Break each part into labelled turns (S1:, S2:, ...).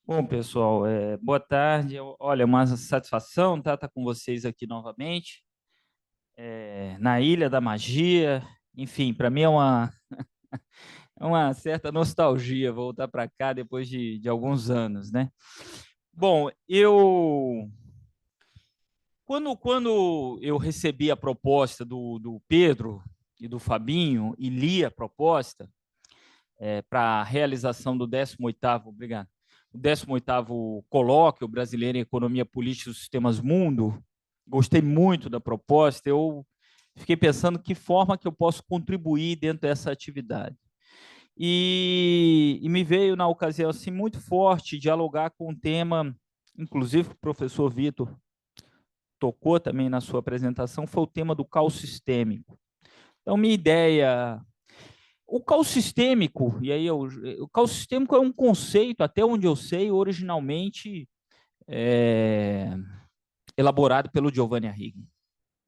S1: Bom, pessoal, boa tarde. Olha, uma satisfação estar com vocês aqui novamente, na Ilha da Magia. Enfim, para mim é uma certa nostalgia voltar para cá depois de alguns anos, né? Bom, quando eu recebi a proposta do Pedro e do Fabinho e li a proposta para a realização do 18º, obrigado, o 18º Colóquio Brasileiro em Economia Política dos Sistemas Mundo. Gostei muito da proposta. Eu fiquei pensando que forma que eu posso contribuir dentro dessa atividade. E me veio na ocasião assim muito forte dialogar com o tema, inclusive o professor Vitor tocou também na sua apresentação, foi o tema do caos sistêmico. Então, minha ideia, o caos sistêmico, o caos sistêmico é um conceito, até onde eu sei, originalmente é, elaborado pelo Giovanni Arrighi,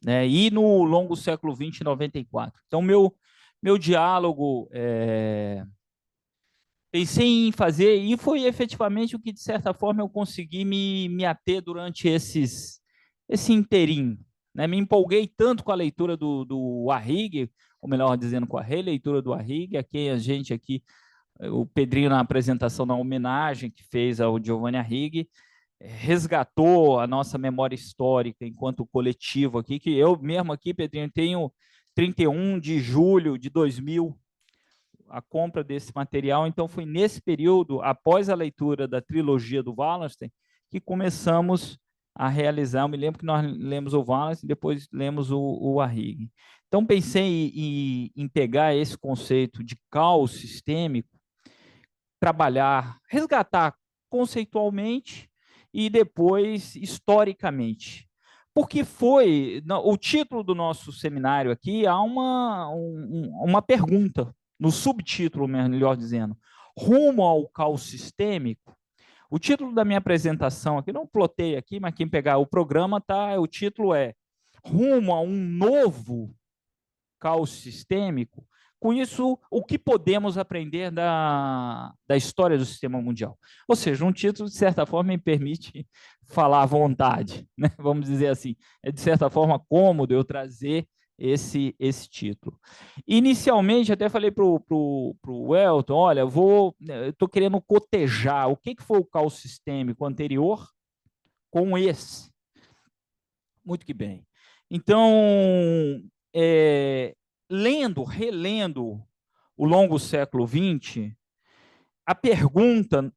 S1: né? E no longo século XX, 94. Então, meu diálogo, pensei em fazer, e foi efetivamente o que, de certa forma, eu consegui me ater durante esse interim. Né? Me empolguei tanto com a leitura do Arrighi, ou melhor dizendo, com a releitura do Arrighi, a quem a gente aqui, o Pedrinho na apresentação, na homenagem que fez ao Giovanni Arrighi, resgatou a nossa memória histórica enquanto coletivo aqui, que eu mesmo aqui, Pedrinho, tenho 31 de julho de 2000, a compra desse material. Então, foi nesse período, após a leitura da trilogia do Wallenstein, que começamos a realizar. Eu me lembro que nós lemos o Wallenstein, depois lemos o Arrighi. Então, pensei em pegar esse conceito de caos sistêmico, trabalhar, resgatar conceitualmente e depois historicamente. Porque foi, o título do nosso seminário aqui, há uma pergunta, no subtítulo, melhor dizendo, rumo ao caos sistêmico. O título da minha apresentação aqui, não plotei aqui, mas quem pegar o programa, tá, o título é Rumo a um novo caos sistêmico. Com isso, o que podemos aprender da história do sistema mundial? Ou seja, um título, de certa forma, me permite falar à vontade, né? Vamos dizer assim. É, de certa forma, cômodo eu trazer esse título. Inicialmente, até falei para o Elton, olha, estou querendo cotejar o que foi o caos sistêmico anterior com esse. Muito que bem. Então, é, relendo o longo século XX, a pergunta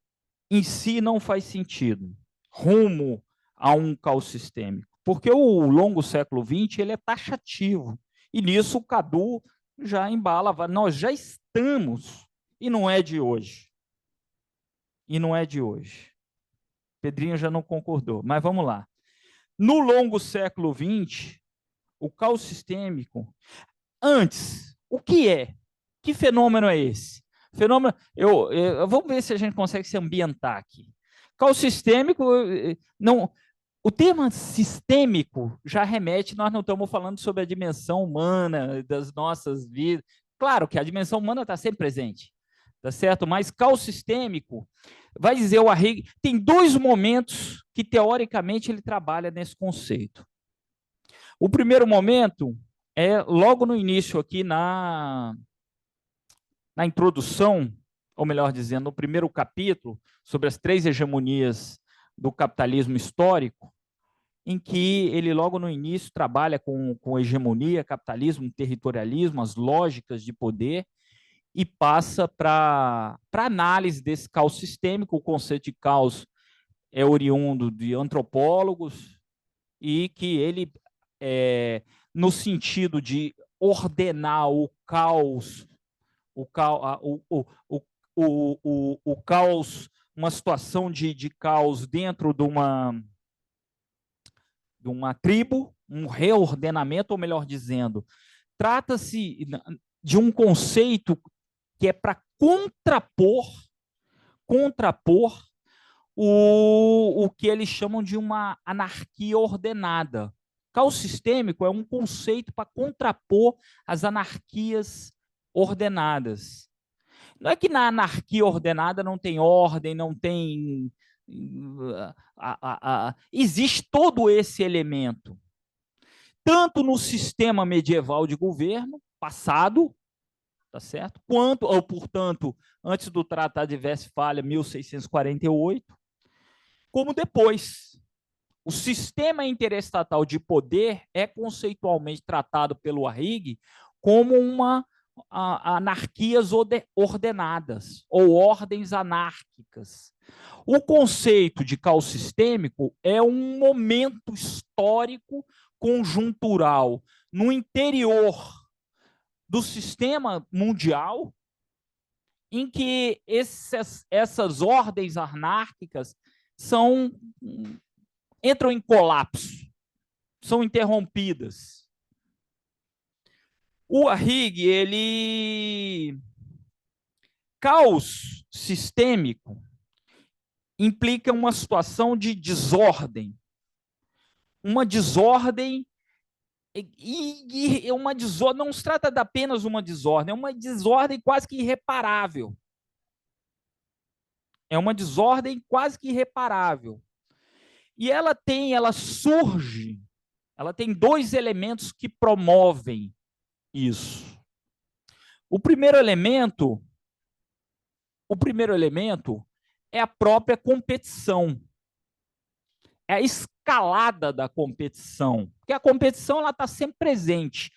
S1: em si não faz sentido, rumo a um caos sistêmico, porque o longo século XX ele é taxativo, e nisso o Cadu já embala, nós já estamos, e não é de hoje, e não é de hoje. Pedrinho já não concordou, mas vamos lá. No longo século XX, o caos sistêmico, antes, o que é? Que fenômeno é esse? Fenômeno, vamos ver se a gente consegue se ambientar aqui. Caos sistêmico, não, o termo sistêmico já remete, nós não estamos falando sobre a dimensão humana das nossas vidas. Claro que a dimensão humana está sempre presente, tá certo? Mas caos sistêmico, vai dizer o Arrighi, tem dois momentos que teoricamente ele trabalha nesse conceito. O primeiro momento é logo no início aqui na introdução, ou melhor dizendo, no primeiro capítulo, sobre as três hegemonias do capitalismo histórico, em que ele logo no início trabalha com hegemonia, capitalismo, territorialismo, as lógicas de poder, e passa para análise desse caos sistêmico. O conceito de caos é oriundo de antropólogos, e que ele, no sentido de ordenar o caos, o caos, uma situação de caos dentro de uma tribo, um reordenamento, ou melhor dizendo, trata-se de um conceito que é para contrapor o que eles chamam de uma anarquia ordenada. Caos sistêmico é um conceito para contrapor as anarquias ordenadas. Não é que na anarquia ordenada não tem ordem, não tem Existe todo esse elemento, tanto no sistema medieval de governo passado, tá certo? Quanto, ou portanto, antes do Tratado de Westfália, 1648, como depois. O sistema interestatal de poder é conceitualmente tratado pelo Arrighi como uma anarquias ordenadas ou ordens anárquicas. O conceito de caos sistêmico é um momento histórico conjuntural no interior do sistema mundial em que essas ordens anárquicas entram em colapso, são interrompidas. O Arrighi, caos sistêmico implica uma situação de desordem. Uma desordem e uma desordem, não se trata de apenas uma desordem, é uma desordem quase que irreparável. É uma desordem quase que irreparável. E ela surge, ela tem dois elementos que promovem isso. O primeiro elemento é a própria competição. É a escalada da competição. Porque a competição ela está sempre presente.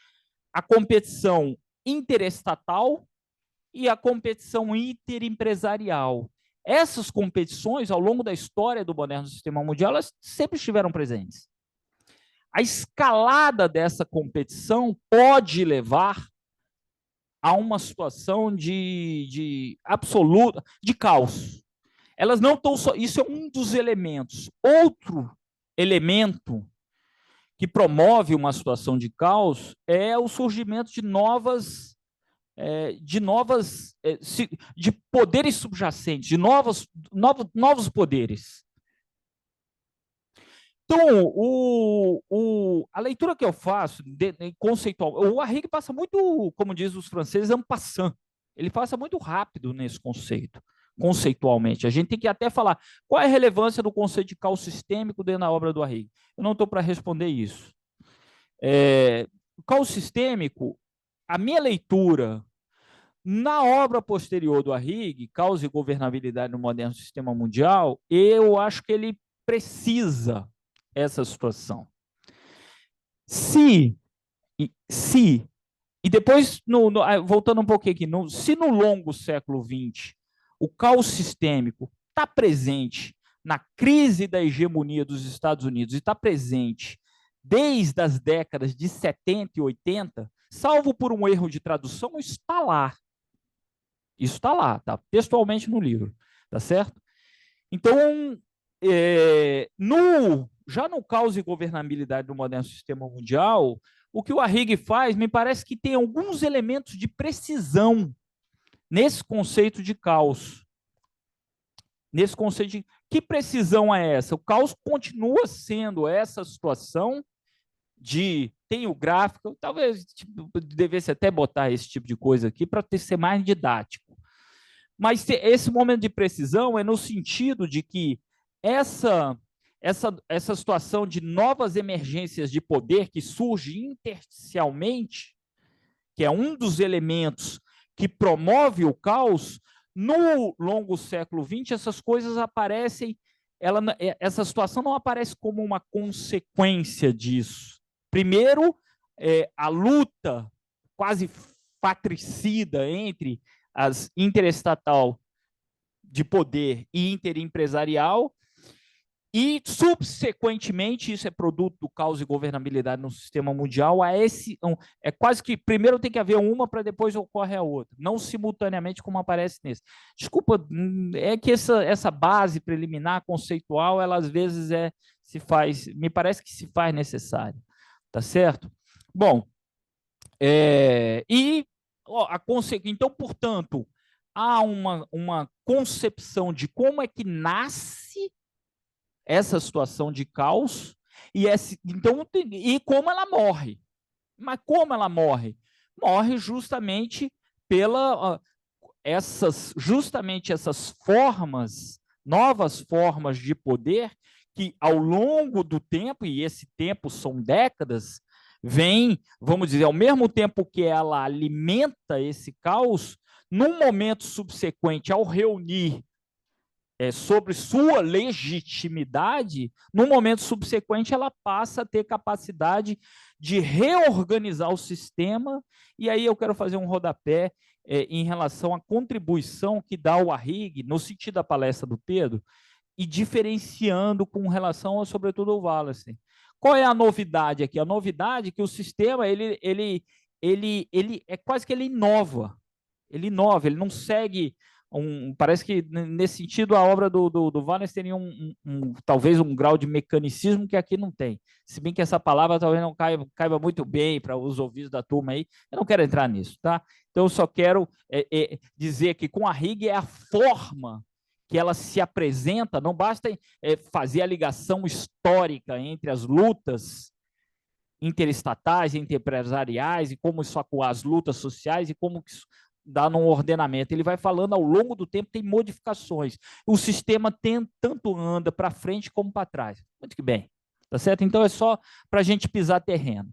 S1: A competição interestatal e a competição interempresarial. Essas competições, ao longo da história do moderno sistema mundial, elas sempre estiveram presentes. A escalada dessa competição pode levar a uma situação de absoluta, de caos. Elas não estão só. Isso é um dos elementos. Outro elemento que promove uma situação de caos é o surgimento de de poderes subjacentes, de novos poderes. Então, a leitura que eu faço, conceitual, o Arrighi passa muito, como diz os franceses, en passant. Ele passa muito rápido nesse conceito, conceitualmente. A gente tem que até falar qual é a relevância do conceito de caos sistêmico dentro da obra do Arrighi. Eu não estou para responder isso. O caos sistêmico, a minha leitura, na obra posterior do Arrighi, Caos e Governabilidade no Moderno Sistema Mundial, eu acho que ele precisa essa situação. E depois, voltando um pouquinho aqui, se no longo século XX o caos sistêmico está presente na crise da hegemonia dos Estados Unidos e está presente desde as décadas de 70 e 80, salvo por um erro de tradução, isso está lá. Isso está lá, tá textualmente no livro, tá certo? Então, já no Caos e Governabilidade do Moderno Sistema Mundial, o que o Arrighi faz, me parece que tem alguns elementos de precisão nesse conceito de caos. Nesse conceito de... Que precisão é essa? O caos continua sendo essa situação de... Tem o gráfico, talvez devesse até botar esse tipo de coisa aqui para ser mais didático. Mas esse momento de precisão é no sentido de que essa situação de novas emergências de poder que surge intersticialmente, que é um dos elementos que promove o caos, no longo século XX, essas coisas aparecem, essa situação não aparece como uma consequência disso. Primeiro, a luta quase patricida entre as interestatal de poder e interempresarial, e, subsequentemente, isso é produto do caos e governabilidade no sistema mundial, é quase que primeiro tem que haver uma para depois ocorre a outra, não simultaneamente como aparece nesse. Desculpa, é que essa base preliminar conceitual, ela às vezes me parece que se faz necessária, tá certo? Bom, então, portanto, há uma concepção de como é que nasce essa situação de caos e como ela morre. Mas como ela morre? Morre justamente essas formas novas formas de poder que, ao longo do tempo, e esse tempo são décadas, vem, vamos dizer, ao mesmo tempo que ela alimenta esse caos, num momento subsequente, ao reunir sobre sua legitimidade, no momento subsequente ela passa a ter capacidade de reorganizar o sistema, e aí eu quero fazer um rodapé em relação à contribuição que dá o Arrighi, no sentido da palestra do Pedro, e diferenciando com relação, sobretudo, ao Wallerstein. Qual é a novidade aqui? A novidade é que o sistema ele é quase que ele inova, ele não segue parece que nesse sentido a obra do Wallerstein tem talvez um grau de mecanicismo que aqui não tem, se bem que essa palavra talvez não caiba muito bem para os ouvidos da turma aí, eu não quero entrar nisso, tá? Então eu só quero dizer que com a Arrighi é a forma que ela se apresenta, não basta fazer a ligação histórica entre as lutas interestatais, interempresariais, e como isso as lutas sociais, e como isso dá num ordenamento. Ele vai falando ao longo do tempo, tem modificações. O sistema tanto anda para frente como para trás. Muito que bem. Tá certo? Então é só para a gente pisar terreno.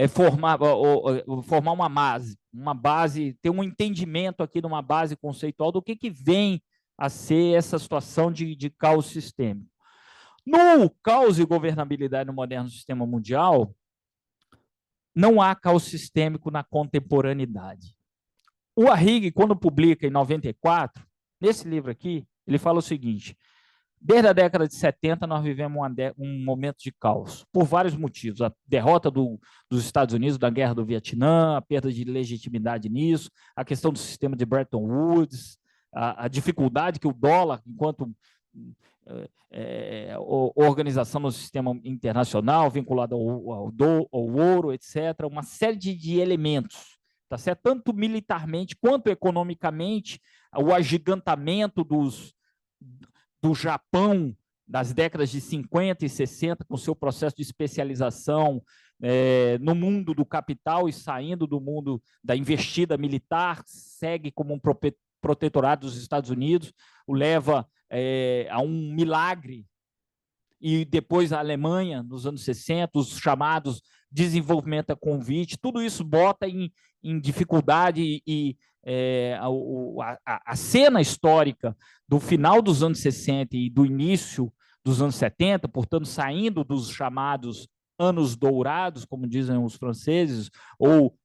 S1: Formar uma base, ter um entendimento aqui de uma base conceitual do que vem a ser essa situação de caos sistêmico. No caos e governabilidade no moderno sistema mundial, não há caos sistêmico na contemporaneidade. O Arrighi, quando publica em 94, nesse livro aqui, ele fala o seguinte: desde a década de 70, nós vivemos um momento de caos, por vários motivos. A derrota dos Estados Unidos da Guerra do Vietnã, a perda de legitimidade nisso, a questão do sistema de Bretton Woods, a dificuldade que o dólar, enquanto organização no sistema internacional, vinculada ao ouro, etc., uma série de elementos. Tá certo? Tanto militarmente quanto economicamente, o agigantamento do Japão das décadas de 50 e 60, com seu processo de especialização no mundo do capital e saindo do mundo da investida militar, segue como um protetorado dos Estados Unidos, o leva a um milagre, e depois a Alemanha, nos anos 60, os chamados desenvolvimento a convite, tudo isso bota em dificuldade a cena histórica do final dos anos 60 e do início dos anos 70, portanto, saindo dos chamados anos dourados, como dizem os franceses, ou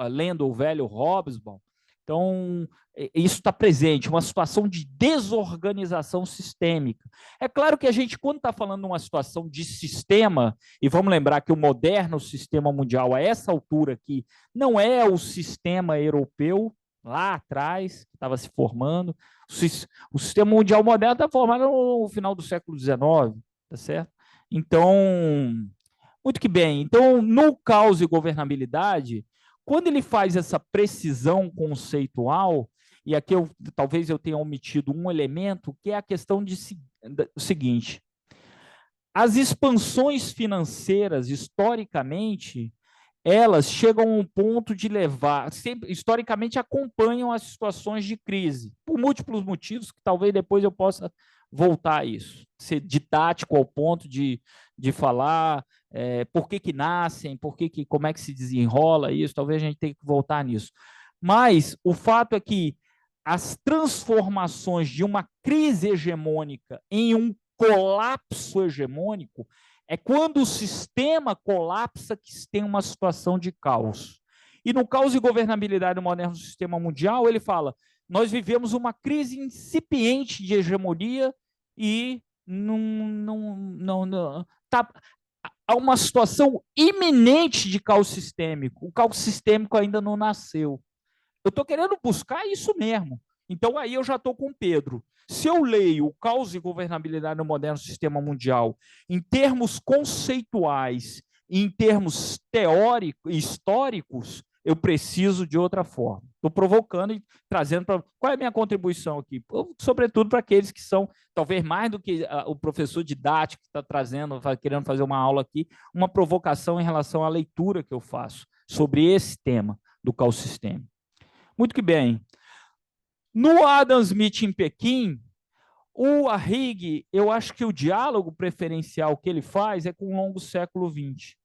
S1: lendo o velho Hobsbawm. Então, isso está presente, uma situação de desorganização sistêmica. É claro que a gente, quando está falando de uma situação de sistema, e vamos lembrar que o moderno sistema mundial, a essa altura aqui, não é o sistema europeu, lá atrás, que estava se formando. O sistema mundial moderno está formado no final do século XIX, tá certo? Então, muito que bem. Então, no caos e governabilidade, quando ele faz essa precisão conceitual, e aqui talvez eu tenha omitido um elemento, que é a questão do seguinte: as expansões financeiras, historicamente, elas chegam a um ponto de levar, sempre, historicamente acompanham as situações de crise, por múltiplos motivos, que talvez depois eu possa voltar a isso, ser didático ao ponto de falar por que nascem, como é que se desenrola isso, talvez a gente tenha que voltar nisso. Mas o fato é que as transformações de uma crise hegemônica em um colapso hegemônico é quando o sistema colapsa que se tem uma situação de caos. E no caos e governabilidade do moderno sistema mundial, ele fala: nós vivemos uma crise incipiente de hegemonia e há uma situação iminente de caos sistêmico. O caos sistêmico ainda não nasceu. Eu estou querendo buscar isso mesmo. Então, aí eu já estou com o Pedro. Se eu leio o caos e governabilidade no moderno sistema mundial em termos conceituais e em termos teóricos e históricos, eu preciso de outra forma. Estou provocando e trazendo para... Qual é a minha contribuição aqui? Sobretudo para aqueles que são, talvez mais do que o professor didático que está trazendo, querendo fazer uma aula aqui, uma provocação em relação à leitura que eu faço sobre esse tema do caos sistêmico. Muito que bem. No Adam Smith em Pequim, O Arrighi, eu acho que o diálogo preferencial que ele faz é com o longo século XX.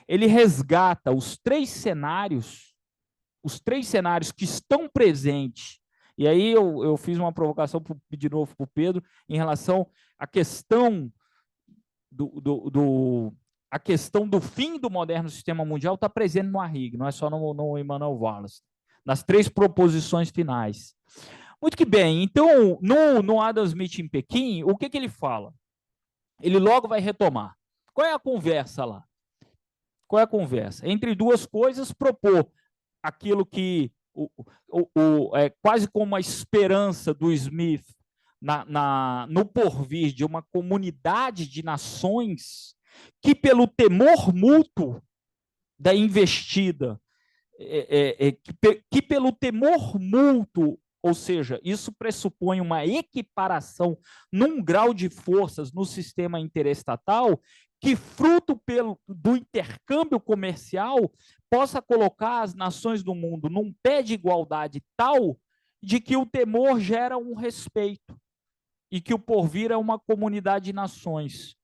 S1: Ele resgata os três cenários que estão presentes. E aí eu fiz uma provocação de novo para o Pedro em relação à questão a questão do fim do moderno sistema mundial está presente no Arrighi, não é só no Immanuel Wallerstein, nas três proposições finais. Muito que bem, então, no Adam Smith em Pequim, o que ele fala? Ele logo vai retomar. Qual é a conversa lá? Qual é a conversa? Entre duas coisas, propor aquilo que é quase como a esperança do Smith no porvir de uma comunidade de nações que, pelo temor mútuo da investida, que pelo temor mútuo, ou seja, isso pressupõe uma equiparação num grau de forças no sistema interestatal que, fruto do intercâmbio comercial, possa colocar as nações do mundo num pé de igualdade tal de que o temor gera um respeito e que o porvir é uma comunidade de nações.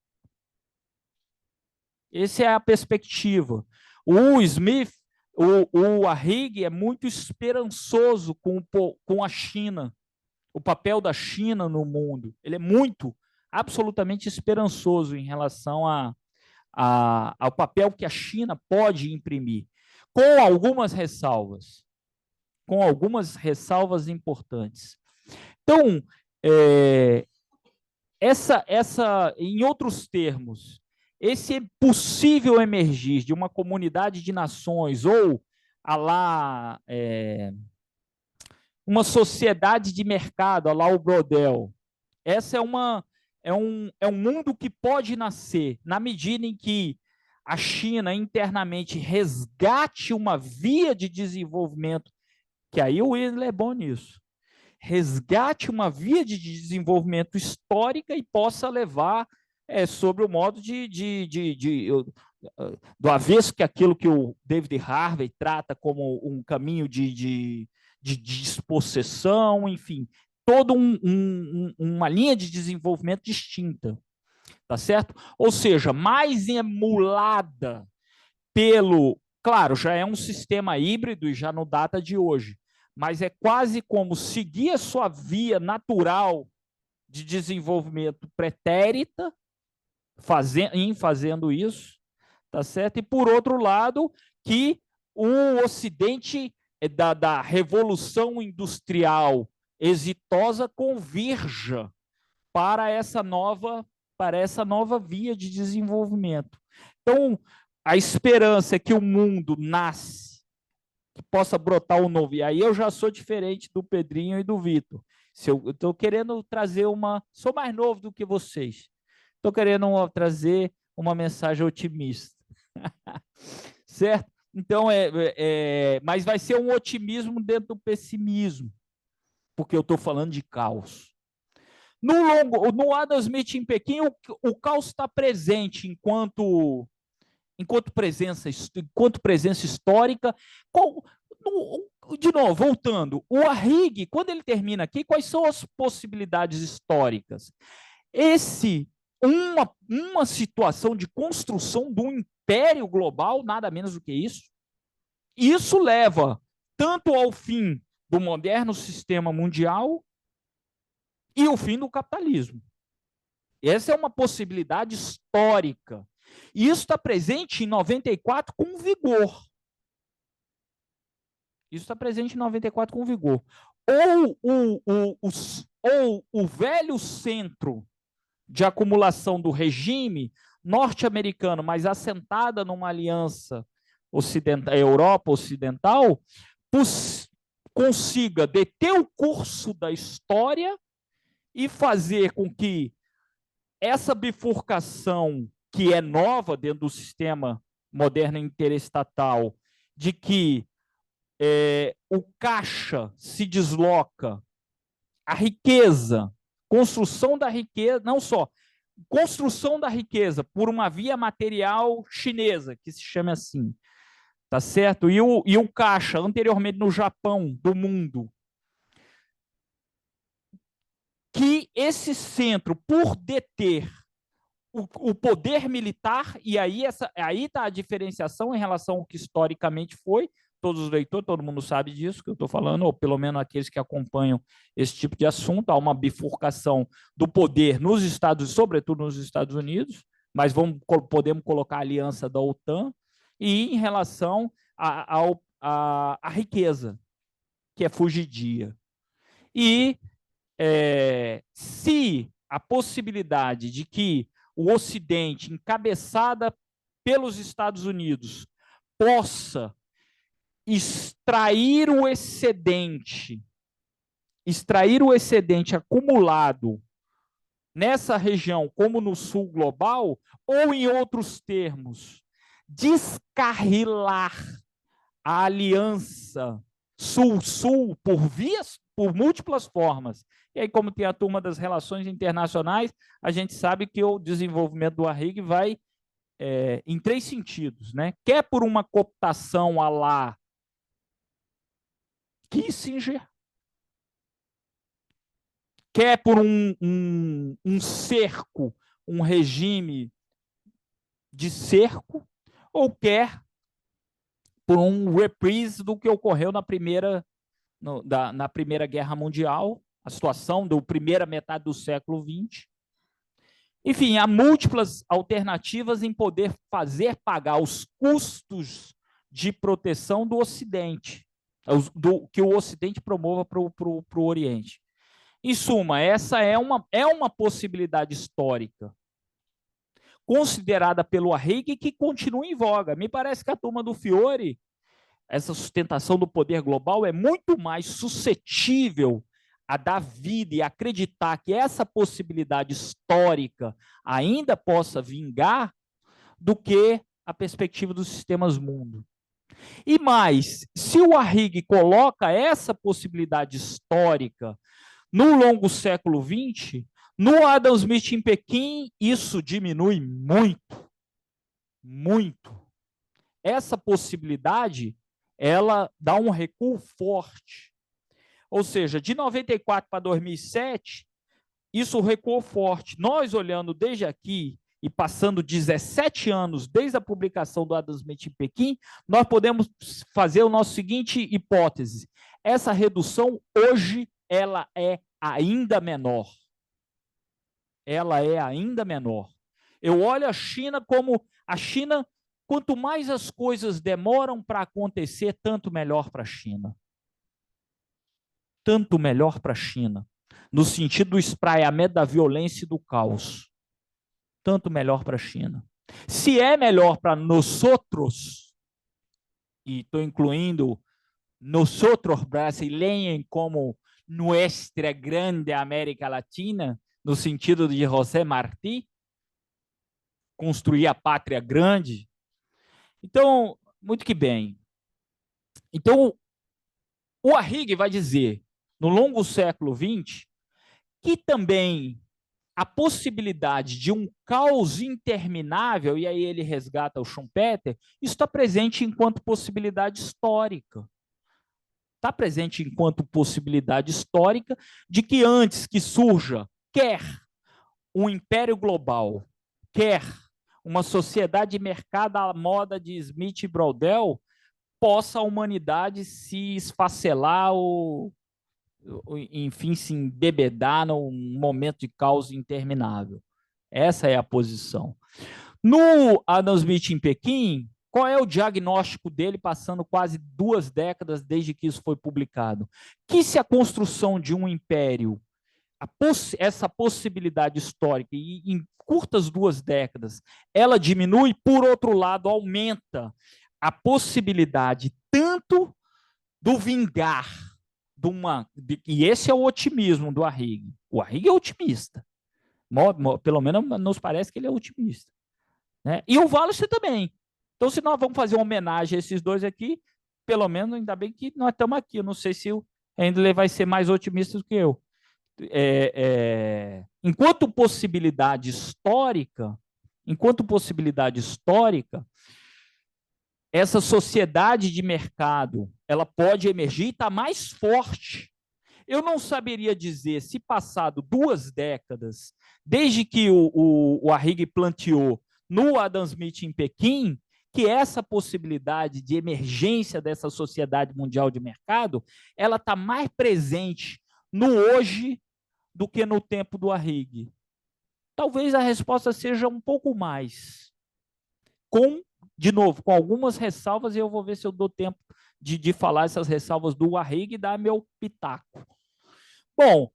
S1: Essa é a perspectiva. O Smith, o Arrighi é muito esperançoso com a China, o papel da China no mundo. Ele é muito, absolutamente esperançoso em relação ao papel que a China pode imprimir, com algumas ressalvas. Com algumas ressalvas importantes. Então, em outros termos, esse possível emergir de uma comunidade de nações ou uma sociedade de mercado, lá o Brodel, essa é um mundo que pode nascer na medida em que a China internamente resgate uma via de desenvolvimento, que aí o Wheeler é bom nisso, resgate uma via de desenvolvimento histórica e possa levar sobre o modo do avesso que aquilo que o David Harvey trata como um caminho de despossessão, enfim, toda uma linha de desenvolvimento distinta, tá certo? Ou seja, mais emulada claro, já é um sistema híbrido e já não data de hoje, mas é quase como seguir a sua via natural de desenvolvimento pretérita, fazendo isso, tá certo? E por outro lado, que o Ocidente da Revolução Industrial exitosa convirja para essa nova via de desenvolvimento. Então, a esperança é que o mundo nasce, que possa brotar um novo. E aí eu já sou diferente do Pedrinho e do Vitor. Se eu estou querendo trazer sou mais novo do que vocês. Estou querendo trazer uma mensagem otimista. Certo? Então, mas vai ser um otimismo dentro do pessimismo, porque eu estou falando de caos. No Adam Smith em Pequim, o caos está presente enquanto presença histórica. De novo, voltando, o Arrighi, quando ele termina aqui, quais são as possibilidades históricas? Uma situação de construção de um império global, nada menos do que isso. Isso leva tanto ao fim do moderno sistema mundial e o fim do capitalismo. Essa é uma possibilidade histórica. E isso está presente em 94 com vigor. Isso está presente em 94 com vigor. Ou o velho centro de acumulação do regime norte-americano, mas assentada numa aliança Europa Ocidental, consiga deter o curso da história e fazer com que essa bifurcação, que é nova dentro do sistema moderno interestatal, de que o caixa se desloca, a riqueza, construção da riqueza, não só construção da riqueza por uma via material chinesa, que se chama assim, tá certo? E o caixa, anteriormente no Japão, do mundo, que esse centro, por deter o poder militar, e aí está a diferenciação em relação ao que historicamente foi, todos os leitores, todo mundo sabe disso que eu estou falando, ou pelo menos aqueles que acompanham esse tipo de assunto, há uma bifurcação do poder nos Estados, sobretudo nos Estados Unidos, mas podemos colocar a aliança da OTAN, e em relação à riqueza, que é fugidia. E se a possibilidade de que o Ocidente, encabeçada pelos Estados Unidos, possa extrair o excedente acumulado nessa região, como no sul global, ou, em outros termos, descarrilar a aliança Sul-Sul por múltiplas formas. E aí, como tem a turma das relações internacionais, a gente sabe que o desenvolvimento do Arrighi vai em 3 sentidos, né? Quer por uma cooptação à la Kissinger, quer por um cerco, um regime de cerco, ou quer por um reprise do que ocorreu na Primeira Guerra Mundial, a situação da primeira metade do século XX. Enfim, há múltiplas alternativas em poder fazer pagar os custos de proteção do Ocidente, que o Ocidente promova para o Oriente. Em suma, essa é uma possibilidade histórica considerada pelo Arrighi que continua em voga. Me parece que a turma do Fiore, essa sustentação do poder global, é muito mais suscetível a dar vida e acreditar que essa possibilidade histórica ainda possa vingar do que a perspectiva dos sistemas mundo. E mais, se o Arrighi coloca essa possibilidade histórica no longo século XX, no Adam Smith em Pequim, isso diminui muito, muito. Essa possibilidade, ela dá um recuo forte. Ou seja, de 94 para 2007, isso recuou forte. Nós, olhando desde aqui e passando 17 anos desde a publicação do Adam Smith em Pequim, nós podemos fazer a nossa seguinte hipótese. Essa redução, hoje, ela é ainda menor. Ela é ainda menor. Eu olho a China como a China, quanto mais as coisas demoram para acontecer, tanto melhor para a China. Tanto melhor para a China, no sentido do espraiamento da violência e do caos. Tanto melhor para a China. Se é melhor para nós outros, e estou incluindo nós outros brasileiros como nuestra grande América Latina, no sentido de José Martí, construir a pátria grande. Então, muito que bem. Então, o Arrighi vai dizer, no longo século XX, que também a possibilidade de um caos interminável, e aí ele resgata o Schumpeter, isso está presente enquanto possibilidade histórica. Está presente enquanto possibilidade histórica de que antes que surja, quer um império global, quer uma sociedade de mercado à moda de Smith e Brodel, possa a humanidade se esfacelar ou, enfim, se embebedar num momento de caos interminável. Essa é a posição. No Adam Smith em Pequim, qual é o diagnóstico dele, passando quase 2 décadas desde que isso foi publicado? Que se a construção de um império, essa possibilidade histórica, e em curtas 2 décadas, ela diminui, por outro lado, aumenta a possibilidade tanto do vingar, e esse é o otimismo do Arrighi. O Arrighi é otimista. Pelo menos nos parece que ele é otimista. Né? E o Wallerstein também. Então, se nós vamos fazer uma homenagem a esses dois aqui, pelo menos, ainda bem que nós estamos aqui. Eu não sei se o Endler vai ser mais otimista do que eu. Enquanto possibilidade histórica, essa sociedade de mercado, ela pode emergir e está mais forte. Eu não saberia dizer se passado 2 décadas, desde que o Arrighi planteou no Adam Smith em Pequim, que essa possibilidade de emergência dessa sociedade mundial de mercado, ela está mais presente no hoje do que no tempo do Arrighi. Talvez a resposta seja um pouco mais. De novo, com algumas ressalvas, e eu vou ver se eu dou tempo de falar essas ressalvas do Arrighi e dar meu pitaco. Bom,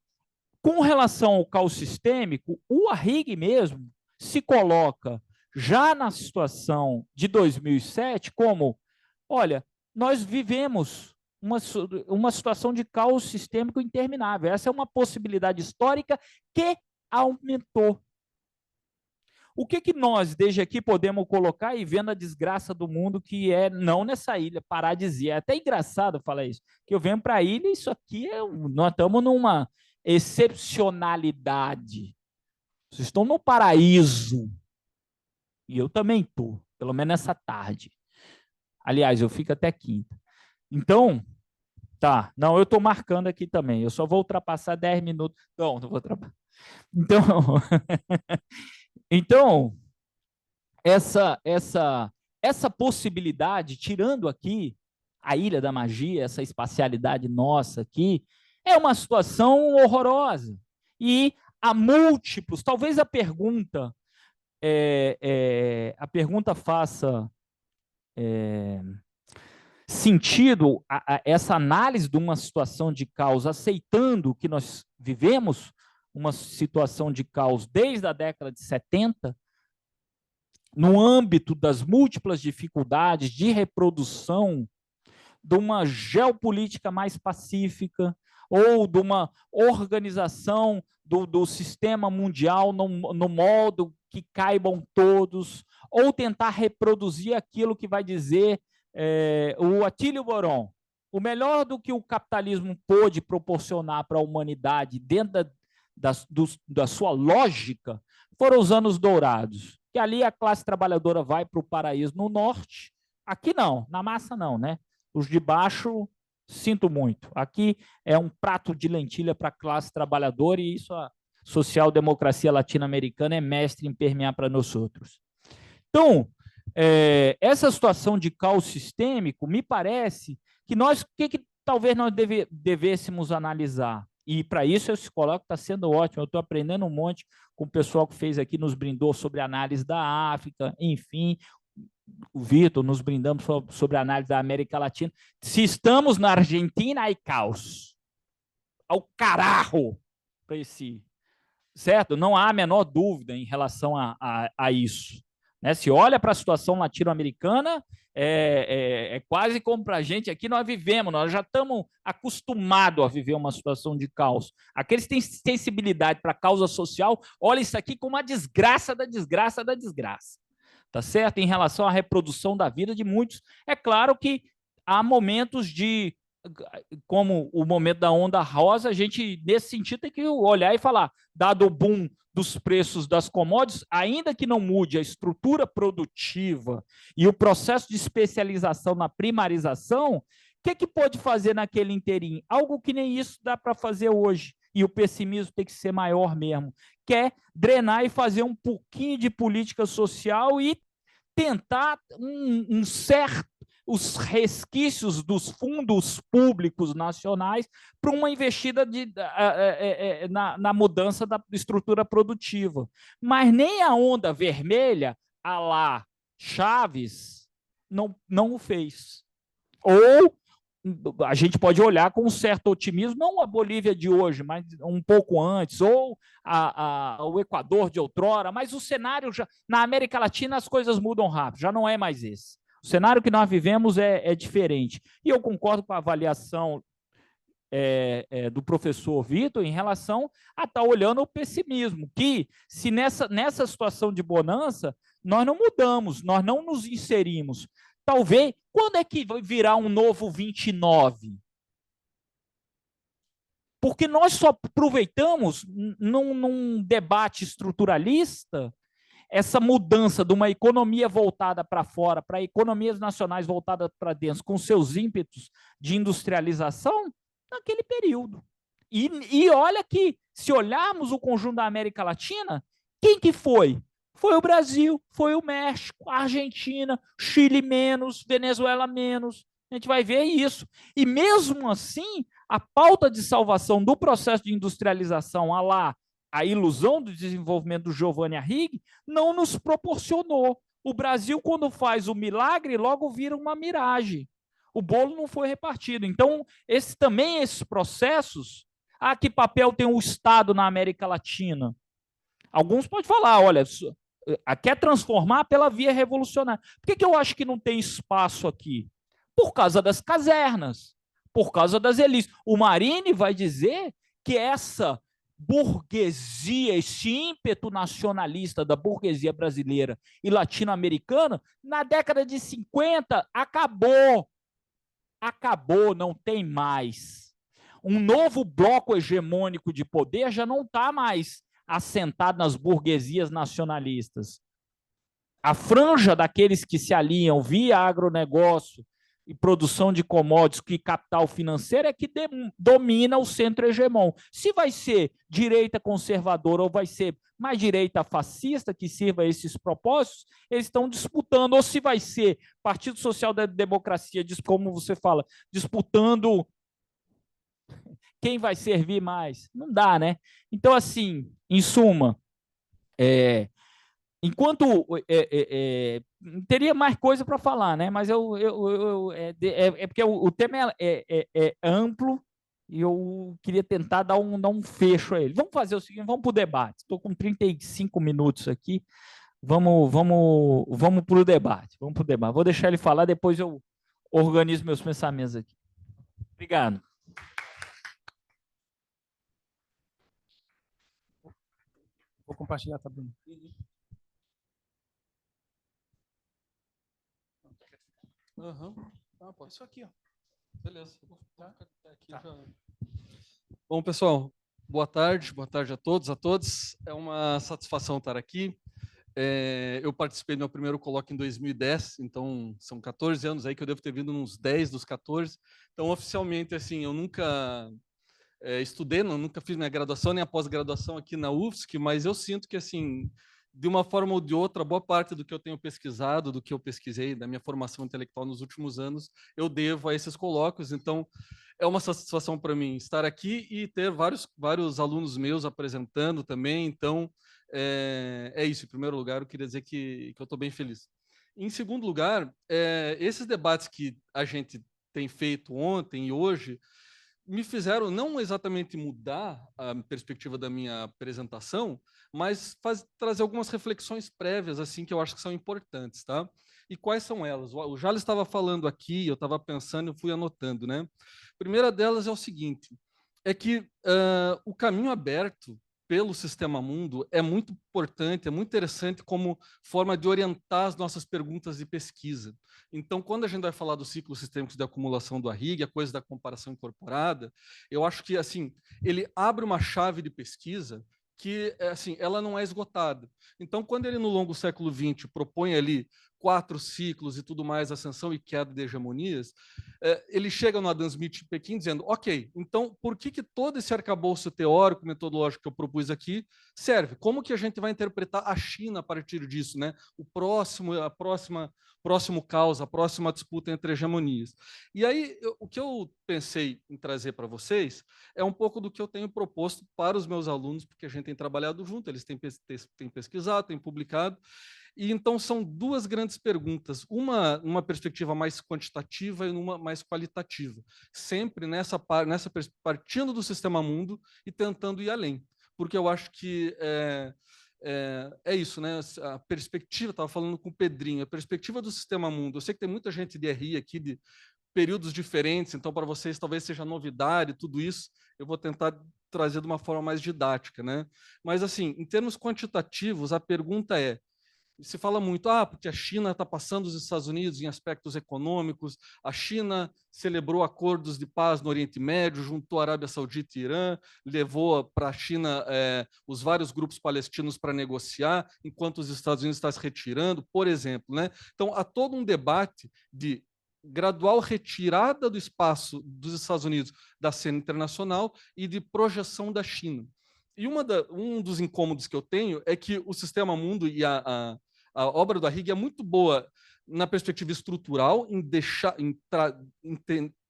S1: com relação ao caos sistêmico, o Arrighi mesmo se coloca já na situação de 2007 como, olha, nós vivemos uma situação de caos sistêmico interminável. Essa é uma possibilidade histórica que aumentou. O que nós, desde aqui, podemos colocar e vendo a desgraça do mundo que é não nessa ilha, paradisíaca. É até engraçado falar isso, que eu venho para a ilha e isso aqui, nós estamos numa excepcionalidade. Vocês estão no paraíso. E eu também estou, pelo menos nessa tarde. Aliás, eu fico até quinta. Então, tá. Não, eu estou marcando aqui também. Eu só vou ultrapassar 10 minutos. Não vou ultrapassar. Então, essa possibilidade, tirando aqui a Ilha da Magia, essa espacialidade nossa aqui, é uma situação horrorosa. E há múltiplos, talvez a pergunta faça sentido, essa análise de uma situação de caos, aceitando que nós vivemos uma situação de caos desde a década de 70, no âmbito das múltiplas dificuldades de reprodução de uma geopolítica mais pacífica ou de uma organização do sistema mundial no modo que caibam todos, ou tentar reproduzir aquilo que vai dizer o Attilio Boron. O melhor do que o capitalismo pôde proporcionar para a humanidade dentro da sua lógica foram os anos dourados, que ali a classe trabalhadora vai para o paraíso no norte, aqui não, na massa não, né? Os de baixo, sinto muito. Aqui é um prato de lentilha para a classe trabalhadora e isso a social-democracia latino-americana é mestre em permear para nós outros. Então, essa situação de caos sistêmico, me parece que talvez nós devêssemos analisar. E para isso eu se coloco, está sendo ótimo, eu estou aprendendo um monte com o pessoal que fez aqui, nos brindou sobre análise da África, enfim, o Vitor, nos brindamos sobre a análise da América Latina. Se estamos na Argentina, aí caos. Ao carajo para esse, certo? Não há a menor dúvida em relação a isso. Né? Se olha para a situação latino-americana, é quase como para a gente aqui nós vivemos, nós já estamos acostumados a viver uma situação de caos. Aqueles que têm sensibilidade para a causa social, olha isso aqui como uma desgraça da desgraça da desgraça. Tá certo? Em relação à reprodução da vida de muitos, é claro que há momentos como o momento da onda rosa, a gente, nesse sentido, tem que olhar e falar, dado o boom dos preços das commodities, ainda que não mude a estrutura produtiva e o processo de especialização na primarização, o que pode fazer naquele inteirinho? Algo que nem isso dá para fazer hoje, e o pessimismo tem que ser maior mesmo, que é drenar e fazer um pouquinho de política social e tentar os resquícios dos fundos públicos nacionais para uma investida na mudança da estrutura produtiva. Mas nem a onda vermelha, a lá Chaves, não o fez. Ou a gente pode olhar com um certo otimismo, não a Bolívia de hoje, mas um pouco antes, ou o Equador de outrora, mas o cenário, na América Latina, as coisas mudam rápido, já não é mais esse. O cenário que nós vivemos é diferente. E eu concordo com a avaliação do professor Vitor em relação a estar olhando o pessimismo, que se nessa situação de bonança, nós não mudamos, nós não nos inserimos. Talvez, quando é que vai virar um novo 29? Porque nós só aproveitamos, num debate estruturalista, essa mudança de uma economia voltada para fora, para economias nacionais voltadas para dentro, com seus ímpetos de industrialização, naquele período. E olha que, se olharmos o conjunto da América Latina, quem que foi? Foi o Brasil, foi o México, a Argentina, Chile menos, Venezuela menos. A gente vai ver isso. E mesmo assim, a pauta de salvação do processo de industrialização, a ilusão do desenvolvimento do Giovanni Arrighi, não nos proporcionou. O Brasil, quando faz o milagre, logo vira uma miragem. O bolo não foi repartido. Então, esses processos, que papel tem o Estado na América Latina? Alguns podem falar, olha, quer transformar pela via revolucionária. Por que eu acho que não tem espaço aqui? Por causa das casernas, por causa das elites. O Marini vai dizer que essa burguesia, esse ímpeto nacionalista da burguesia brasileira e latino-americana, na década de 50, acabou. Acabou, não tem mais. Um novo bloco hegemônico de poder já não está mais assentado nas burguesias nacionalistas. A franja daqueles que se aliam via agronegócio e produção de commodities e capital financeiro é que domina o centro hegemon. Se vai ser direita conservadora ou vai ser mais direita fascista que sirva a esses propósitos, eles estão disputando. Ou se vai ser Partido Social da Democracia, como você fala, disputando quem vai servir mais. Não dá, né? Então, assim, em suma, enquanto teria mais coisa para falar, né? Mas porque o tema é amplo e eu queria tentar dar um fecho a ele. Vamos fazer o seguinte, vamos para o debate. Estou com 35 minutos aqui. Vamos para o debate. Vamos para o debate. Vou deixar ele falar, depois eu organizo meus pensamentos aqui. Obrigado.
S2: Vou compartilhar, tá, Bruno? Pode. Isso aqui, ó.
S3: Beleza. Aqui tá. Já... Bom, pessoal, boa tarde a todos, a todas. É uma satisfação estar aqui. Eu participei do meu primeiro colóquio em 2010, então são 14 anos aí que eu devo ter vindo uns 10 dos 14. Então, oficialmente, assim, eu nunca estudei, nunca fiz minha graduação nem a pós-graduação aqui na UFSC, mas eu sinto que, assim, de uma forma ou de outra, boa parte do que eu tenho pesquisado, do que eu pesquisei, da minha formação intelectual nos últimos anos, eu devo a esses colóquios. Então, é uma satisfação para mim estar aqui e ter vários alunos meus apresentando também. Então, é isso. Em primeiro lugar, eu queria dizer que eu estou bem feliz. Em segundo lugar, esses debates que a gente tem feito ontem e hoje me fizeram não exatamente mudar a perspectiva da minha apresentação, mas trazer algumas reflexões prévias assim que eu acho que são importantes, tá? E quais são elas? O Jales estava falando aqui, eu estava pensando, eu fui anotando, né? A primeira delas é o seguinte: é que o caminho aberto pelo Sistema Mundo é muito importante, é muito interessante como forma de orientar as nossas perguntas de pesquisa. Então, quando a gente vai falar do ciclo sistêmico de acumulação do Arrighi, a coisa da comparação incorporada, eu acho que assim ele abre uma chave de pesquisa que assim ela não é esgotada. Então, quando ele no longo século XX propõe ali 4 ciclos e tudo mais, ascensão e queda de hegemonias, ele chega no Adam Smith em Pequim dizendo, ok, então por que todo esse arcabouço teórico, metodológico que eu propus aqui serve? Como que a gente vai interpretar a China a partir disso, né? Próximo caos, a próxima disputa entre hegemonias. E aí, o que eu pensei em trazer para vocês é um pouco do que eu tenho proposto para os meus alunos, porque a gente tem trabalhado junto, eles têm pesquisado, têm publicado. E então são duas grandes perguntas, uma perspectiva mais quantitativa e uma mais qualitativa, sempre partindo do Sistema Mundo e tentando ir além, porque eu acho que é isso, né? A perspectiva, estava falando com o Pedrinho, a perspectiva do Sistema Mundo. Eu sei que tem muita gente de RI aqui de períodos diferentes, então para vocês talvez seja novidade, tudo isso. Eu vou tentar trazer de uma forma mais didática, né? Mas assim, em termos quantitativos, a pergunta é: se fala muito, porque a China está passando os Estados Unidos em aspectos econômicos, a China celebrou acordos de paz no Oriente Médio, juntou a Arábia Saudita e Irã, levou para a China os vários grupos palestinos para negociar, enquanto os Estados Unidos estão se retirando, por exemplo, né? Então, há todo um debate de gradual retirada do espaço dos Estados Unidos da cena internacional e de projeção da China. E um dos incômodos que eu tenho é que o Sistema Mundo e a obra do Arrighi é muito boa na perspectiva estrutural, em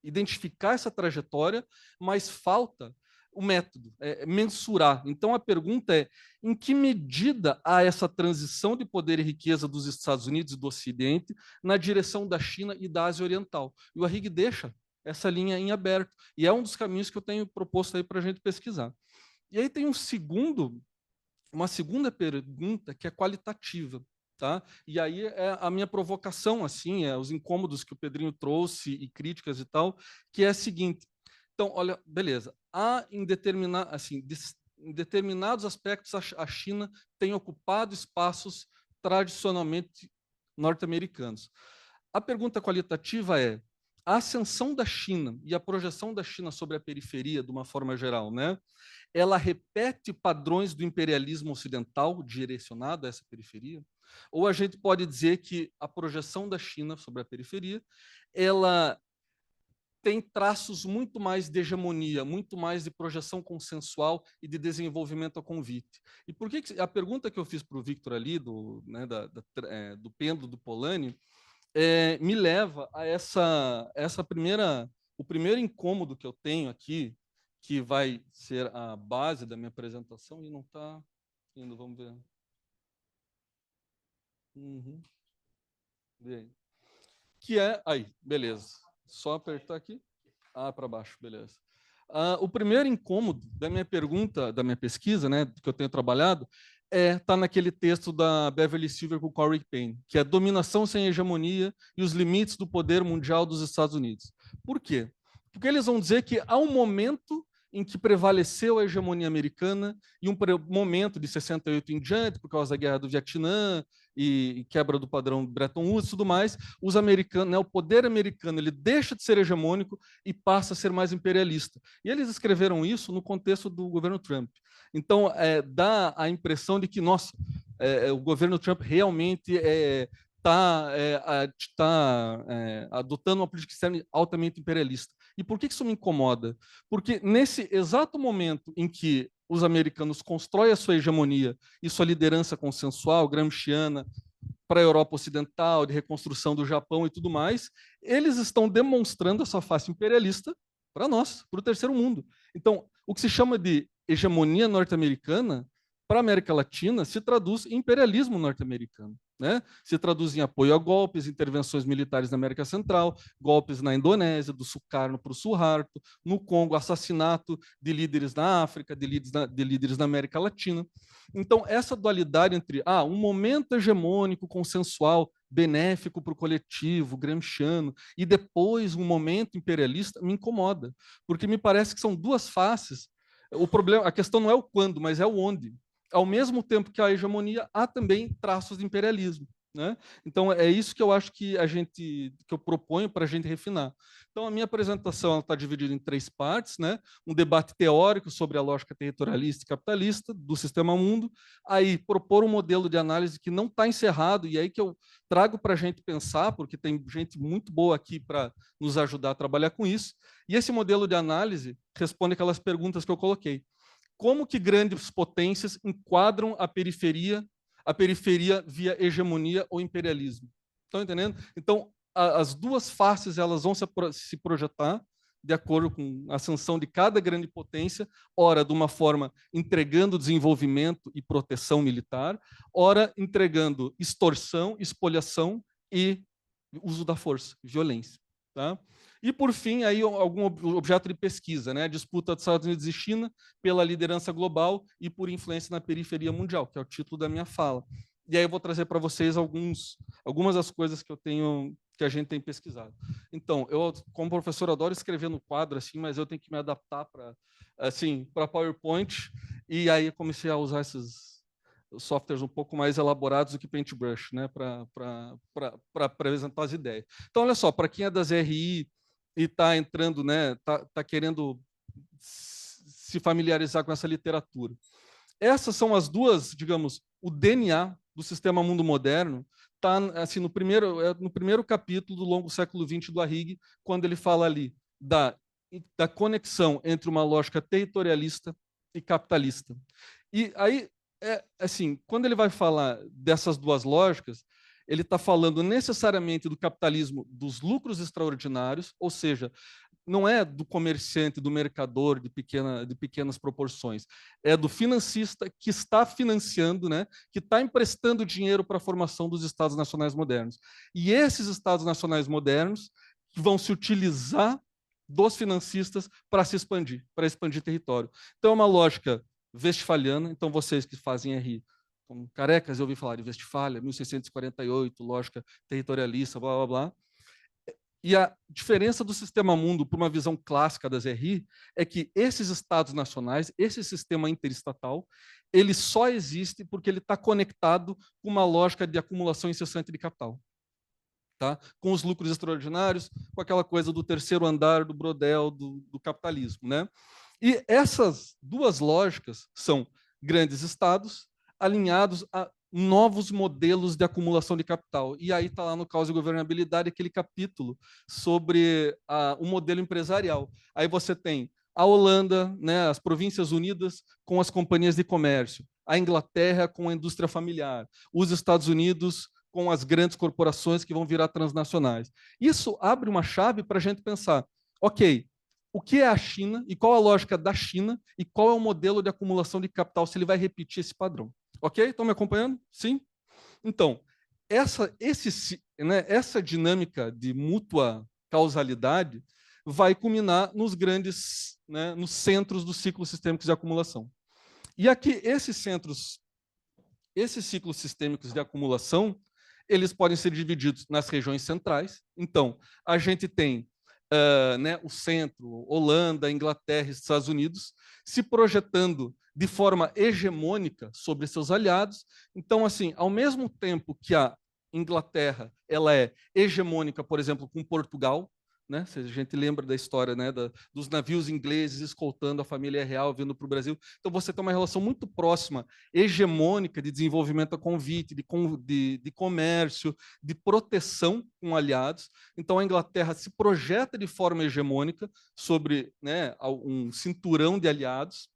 S3: identificar essa trajetória, mas falta o método, mensurar. Então, a pergunta é, em que medida há essa transição de poder e riqueza dos Estados Unidos e do Ocidente na direção da China e da Ásia Oriental? E o Arrighi deixa essa linha em aberto, e é um dos caminhos que eu tenho proposto aí para a gente pesquisar. E aí tem uma segunda pergunta que é qualitativa. Tá? E aí é a minha provocação, assim, os incômodos que o Pedrinho trouxe e críticas e tal, que é a seguinte. Então, olha, beleza. Há em determinados aspectos a China tem ocupado espaços tradicionalmente norte-americanos. A pergunta qualitativa é: a ascensão da China e a projeção da China sobre a periferia, de uma forma geral, né? Ela repete padrões do imperialismo ocidental direcionado a essa periferia? Ou a gente pode dizer que a projeção da China sobre a periferia, ela tem traços muito mais de hegemonia, muito mais de projeção consensual e de desenvolvimento a convite. E por que a pergunta que eu fiz para o Victor ali, do pêndulo do Polanyi, me leva a o primeiro incômodo que eu tenho aqui, que vai ser a base da minha apresentação, e não está indo, vamos ver. Que é, aí, beleza. Só apertar aqui. Para baixo, beleza. O primeiro incômodo da minha pergunta, da minha pesquisa, né, que eu tenho trabalhado, tá naquele texto da Beverly Silver com o Corey Payne, que é Dominação sem Hegemonia e os Limites do Poder Mundial dos Estados Unidos. Por quê? Porque eles vão dizer que há um momento em que prevaleceu a hegemonia americana e um momento de 68 em diante, por causa da Guerra do Vietnã e quebra do padrão Bretton Woods e tudo mais, os americanos, né, o poder americano ele deixa de ser hegemônico e passa a ser mais imperialista. E eles escreveram isso no contexto do governo Trump. Então, dá a impressão de que, nossa, o governo Trump realmente está adotando uma política externa altamente imperialista. E por que isso me incomoda? Porque nesse exato momento em que os americanos constroem a sua hegemonia e sua liderança consensual, gramsciana, para a Europa Ocidental, de reconstrução do Japão e tudo mais, eles estão demonstrando a sua face imperialista para nós, para o terceiro mundo. Então, o que se chama de hegemonia norte-americana, para a América Latina, se traduz em imperialismo norte-americano. Né? Se traduz em apoio a golpes, intervenções militares na América Central, golpes na Indonésia, do Sukarno para o Suharto, no Congo, assassinato de líderes na África, de líderes na América Latina. Então, essa dualidade entre um momento hegemônico, consensual, benéfico para o coletivo, gramsciano, e depois um momento imperialista, me incomoda, porque me parece que são duas faces. O problema, a questão não é o quando, mas é o onde. Ao mesmo tempo que há hegemonia, há também traços de imperialismo. Né? Então, é isso que eu acho que eu proponho para a gente refinar. Então, a minha apresentação está dividida em 3 partes, né? Um debate teórico sobre a lógica territorialista e capitalista do sistema mundo, aí propor um modelo de análise que não está encerrado, e aí que eu trago para a gente pensar, porque tem gente muito boa aqui para nos ajudar a trabalhar com isso, e esse modelo de análise responde aquelas perguntas que eu coloquei. Como que grandes potências enquadram a periferia via hegemonia ou imperialismo? Estão entendendo? Então, as duas faces elas vão se projetar de acordo com a ascensão de cada grande potência, ora de uma forma entregando desenvolvimento e proteção militar, ora entregando extorsão, espoliação e uso da força, violência. Tá? E, por fim, aí algum objeto de pesquisa, né? A disputa dos Estados Unidos e China pela liderança global e por influência na periferia mundial, que é o título da minha fala. E aí eu vou trazer para vocês algumas das coisas que a gente tem pesquisado. Então, eu, como professor, adoro escrever no quadro, assim, mas eu tenho que me adaptar para PowerPoint, e aí comecei a usar esses softwares um pouco mais elaborados do que Paintbrush, né, para apresentar as ideias. Então, olha só, para quem é das RI e está entrando, né, tá querendo se familiarizar com essa literatura. essas são as duas, digamos, o DNA do sistema mundo moderno está assim, no primeiro capítulo do longo século XX do Arrighi, quando ele fala ali da conexão entre uma lógica territorialista e capitalista. E aí, assim, quando ele vai falar dessas duas lógicas, ele está falando necessariamente do capitalismo dos lucros extraordinários, ou seja, não é do comerciante, do mercador de pequenas proporções, é do financista que está financiando, né, que está emprestando dinheiro para a formação dos Estados nacionais modernos. E esses Estados nacionais modernos vão se utilizar dos financistas para se expandir, para expandir território. Então, é uma lógica westphaliana. Então, vocês que fazem RI, como carecas, eu ouvi falar de Westfália, 1648, lógica territorialista, blá, blá, blá. E a diferença do sistema mundo para uma visão clássica das RI é que esses estados nacionais, esse sistema interestatal, ele só existe porque ele está conectado com uma lógica de acumulação incessante de capital. Tá? Com os lucros extraordinários, com aquela coisa do terceiro andar do brodel do capitalismo. Né? E essas duas lógicas são grandes estados alinhados a novos modelos de acumulação de capital. E aí está lá no Causa e Governabilidade aquele capítulo sobre o modelo empresarial. Aí você tem a Holanda, né, as Províncias Unidas com as companhias de comércio, a Inglaterra com a indústria familiar, os Estados Unidos com as grandes corporações que vão virar transnacionais. Isso abre uma chave para a gente pensar, ok, o que é a China e qual a lógica da China e qual é o modelo de acumulação de capital, se ele vai repetir esse padrão. Ok? Estão me acompanhando? Sim? Então, essa dinâmica de mútua causalidade vai culminar nos grandes, né, nos centros dos ciclos sistêmicos de acumulação. E aqui, esses ciclos sistêmicos de acumulação, eles podem ser divididos nas regiões centrais. Então, a gente tem né, o centro, Holanda, Inglaterra, Estados Unidos, se projetando de forma hegemônica sobre seus aliados. Então, assim, ao mesmo tempo que a Inglaterra ela é hegemônica, por exemplo, com Portugal, né? Se a gente lembra da história, né, dos navios ingleses escoltando a família real vindo para o Brasil. Então, você tem uma relação muito próxima, hegemônica, de desenvolvimento a convite, de comércio, de proteção com aliados. Então, a Inglaterra se projeta de forma hegemônica sobre, né, um cinturão de aliados.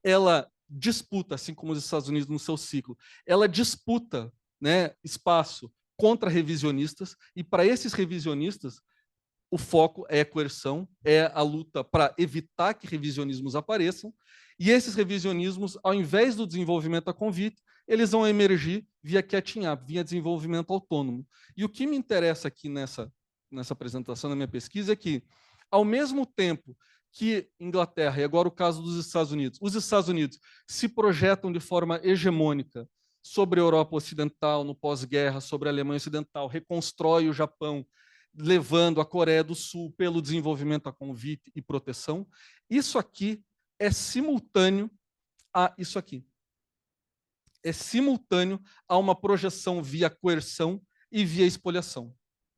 S3: Ela disputa, assim como os Estados Unidos no seu ciclo, ela disputa, né, espaço contra revisionistas, e para esses revisionistas, o foco é a coerção, é a luta para evitar que revisionismos apareçam, e esses revisionismos, ao invés do desenvolvimento a convite, eles vão emergir via catching up, via desenvolvimento autônomo. E o que me interessa aqui nessa apresentação, na minha pesquisa, é que, ao mesmo tempo que Inglaterra, e agora o caso dos Estados Unidos, os Estados Unidos se projetam de forma hegemônica sobre a Europa Ocidental, no pós-guerra, sobre a Alemanha Ocidental, reconstrói o Japão, levando a Coreia do Sul pelo desenvolvimento a convite e proteção. Isso aqui é simultâneo a isso aqui. É simultâneo a uma projeção via coerção e via espoliação.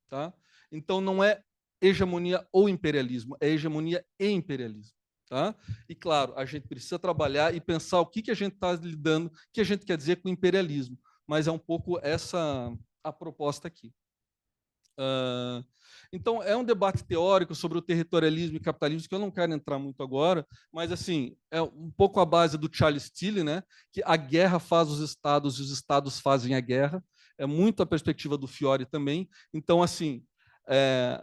S3: Tá? Então, não é hegemonia ou imperialismo, é hegemonia e imperialismo. Tá? E, claro, a gente precisa trabalhar e pensar o que a gente está lidando, o que a gente quer dizer com imperialismo, mas é um pouco essa a proposta aqui. Então, é um debate teórico sobre o territorialismo e capitalismo, que eu não quero entrar muito agora, mas assim é um pouco a base do Charles Tilly, né? Que a guerra faz os estados e os estados fazem a guerra. É muito a perspectiva do Fiore também. Então, assim,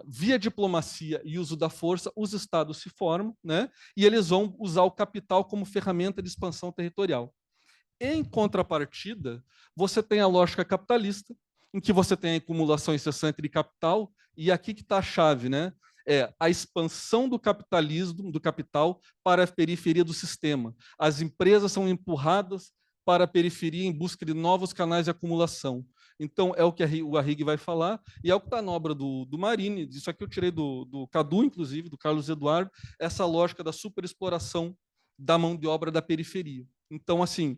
S3: via diplomacia e uso da força, os estados se formam, né? E eles vão usar o capital como ferramenta de expansão territorial. Em contrapartida, você tem a lógica capitalista, em que você tem a acumulação incessante de capital, e aqui que está a chave, né? É a expansão do capitalismo, do capital, para a periferia do sistema. As empresas são empurradas para a periferia em busca de novos canais de acumulação. Então, é o que o Arrighi vai falar, e é o que está na obra do Marini. Isso aqui eu tirei do Cadu, inclusive, do Carlos Eduardo, essa lógica da superexploração da mão de obra da periferia. Então, assim,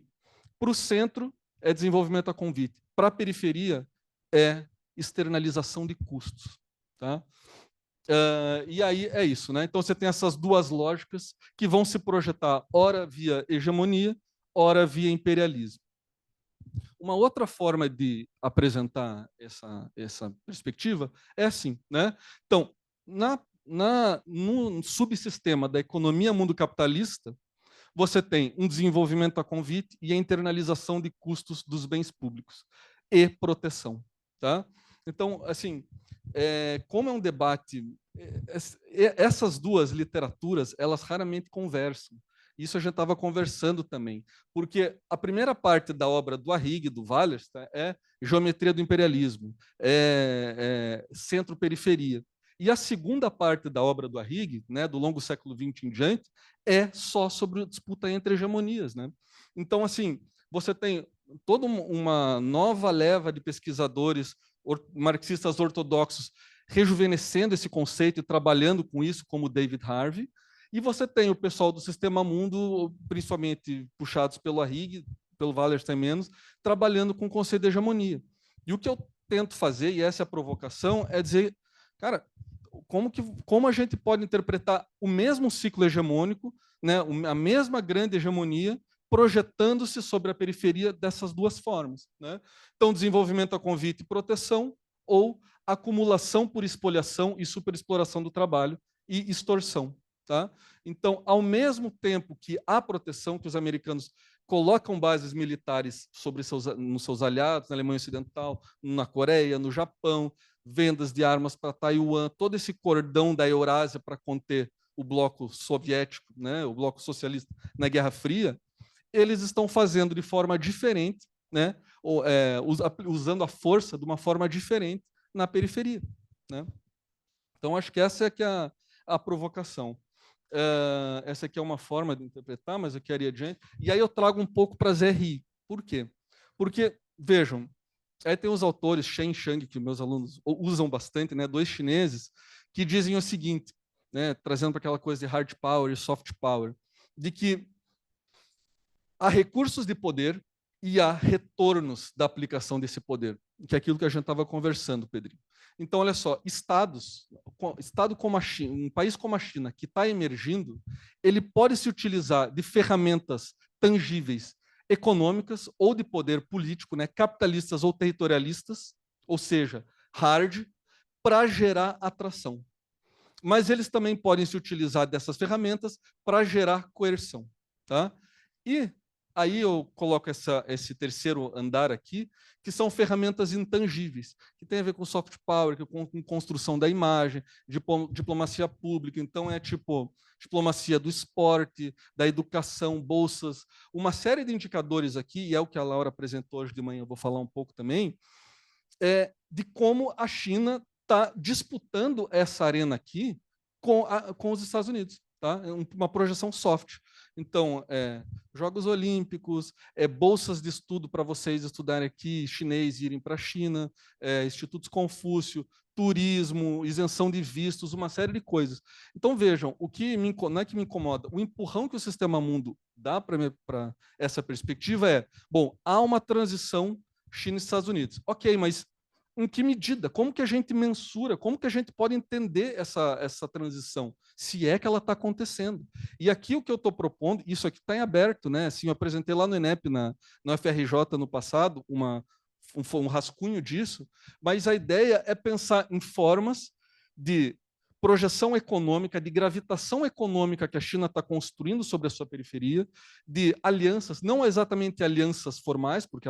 S3: para o centro é desenvolvimento a convite, para a periferia é externalização de custos. Tá? E aí é isso, né? Então você tem essas duas lógicas que vão se projetar ora via hegemonia, ora via imperialismo. Uma outra forma de apresentar essa perspectiva é assim, né? Então, no subsistema da economia mundo capitalista, você tem um desenvolvimento a convite e a internalização de custos dos bens públicos e proteção, tá? Então, assim, como é um debate, essas duas literaturas, elas raramente conversam. Isso a gente estava conversando também, porque a primeira parte da obra do Arrighi, do Wallerstein, é geometria do imperialismo, centro-periferia. E a segunda parte da obra do Arrighi, né, do longo século XX em diante, é só sobre a disputa entre hegemonias, né? Então, assim, você tem toda uma nova leva de pesquisadores marxistas ortodoxos rejuvenescendo esse conceito e trabalhando com isso, como David Harvey, e você tem o pessoal do Sistema Mundo, principalmente puxados pelo Arrighi, pelo Wallerstein menos, trabalhando com o conceito de hegemonia. E o que eu tento fazer, e essa é a provocação, é dizer, cara, como a gente pode interpretar o mesmo ciclo hegemônico, né, a mesma grande hegemonia, projetando-se sobre a periferia dessas duas formas, né? Então, desenvolvimento a convite e proteção, ou acumulação por espoliação e superexploração do trabalho e extorsão. Tá? Então, ao mesmo tempo que a proteção, que os americanos colocam bases militares nos seus aliados, na Alemanha Ocidental, na Coreia, no Japão, vendas de armas para Taiwan, todo esse cordão da Eurásia para conter o bloco soviético, né, o bloco socialista na Guerra Fria, eles estão fazendo de forma diferente, né, usando a força de uma forma diferente na periferia. Né? Então, acho que essa é a provocação. Essa aqui é uma forma de interpretar, mas eu quero ir adiante. E aí eu trago um pouco para ZRI. Por quê? Porque, vejam, aí tem os autores, Shen Shang, que meus alunos usam bastante, né, dois chineses, que dizem o seguinte, né, trazendo para aquela coisa de hard power e soft power, de que há recursos de poder e há retornos da aplicação desse poder, que é aquilo que a gente estava conversando, Pedrinho. Então, olha só, estado como a China, um país como a China, que está emergindo, ele pode se utilizar de ferramentas tangíveis, econômicas ou de poder político, né, capitalistas ou territorialistas, ou seja, hard, para gerar atração. Mas eles também podem se utilizar dessas ferramentas para gerar coerção. Tá? E aí eu coloco esse terceiro andar aqui, que são ferramentas intangíveis, que tem a ver com soft power, com construção da imagem, diplomacia pública. Então, é tipo diplomacia do esporte, da educação, bolsas, uma série de indicadores aqui, e é o que a Laura apresentou hoje de manhã, eu vou falar um pouco também, de como a China está disputando essa arena aqui com os Estados Unidos. Tá? Uma projeção soft. Então, Jogos Olímpicos, bolsas de estudo para vocês estudarem aqui, chinês irem para a China, institutos Confúcio, turismo, isenção de vistos, uma série de coisas. Então, vejam, não é que me incomoda, o empurrão que o Sistema Mundo dá para essa perspectiva bom, há uma transição China e Estados Unidos. Ok, mas em que medida? Como que a gente mensura? Como que a gente pode entender essa transição? Se é que ela está acontecendo. E aqui o que eu estou propondo, isso aqui está em aberto, né? Assim, eu apresentei lá no ENEP, no FRJ, no passado, um rascunho disso, mas a ideia é pensar em formas de projeção econômica, de gravitação econômica que a China está construindo sobre a sua periferia, de alianças, não exatamente alianças formais, porque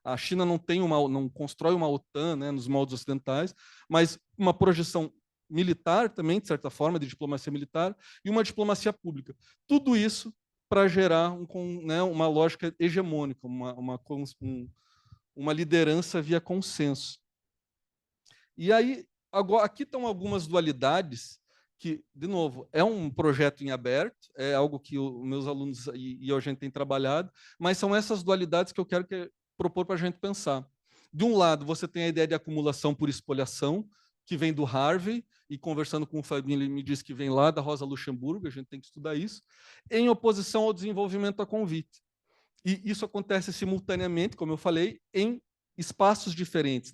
S3: a China não constrói uma OTAN, né, nos moldes ocidentais, mas uma projeção militar também, de certa forma, de diplomacia militar, e uma diplomacia pública. Tudo isso para gerar uma lógica hegemônica, uma liderança via consenso. E aí, agora, aqui estão algumas dualidades que, de novo, é um projeto em aberto, é algo que os meus alunos e a gente tem trabalhado, mas são essas dualidades que eu quero propor para a gente pensar. De um lado, você tem a ideia de acumulação por espoliação, que vem do Harvey, e conversando com o Fabinho, ele me disse que vem lá da Rosa Luxemburgo, a gente tem que estudar isso, em oposição ao desenvolvimento a convite. E isso acontece simultaneamente, como eu falei, em espaços diferentes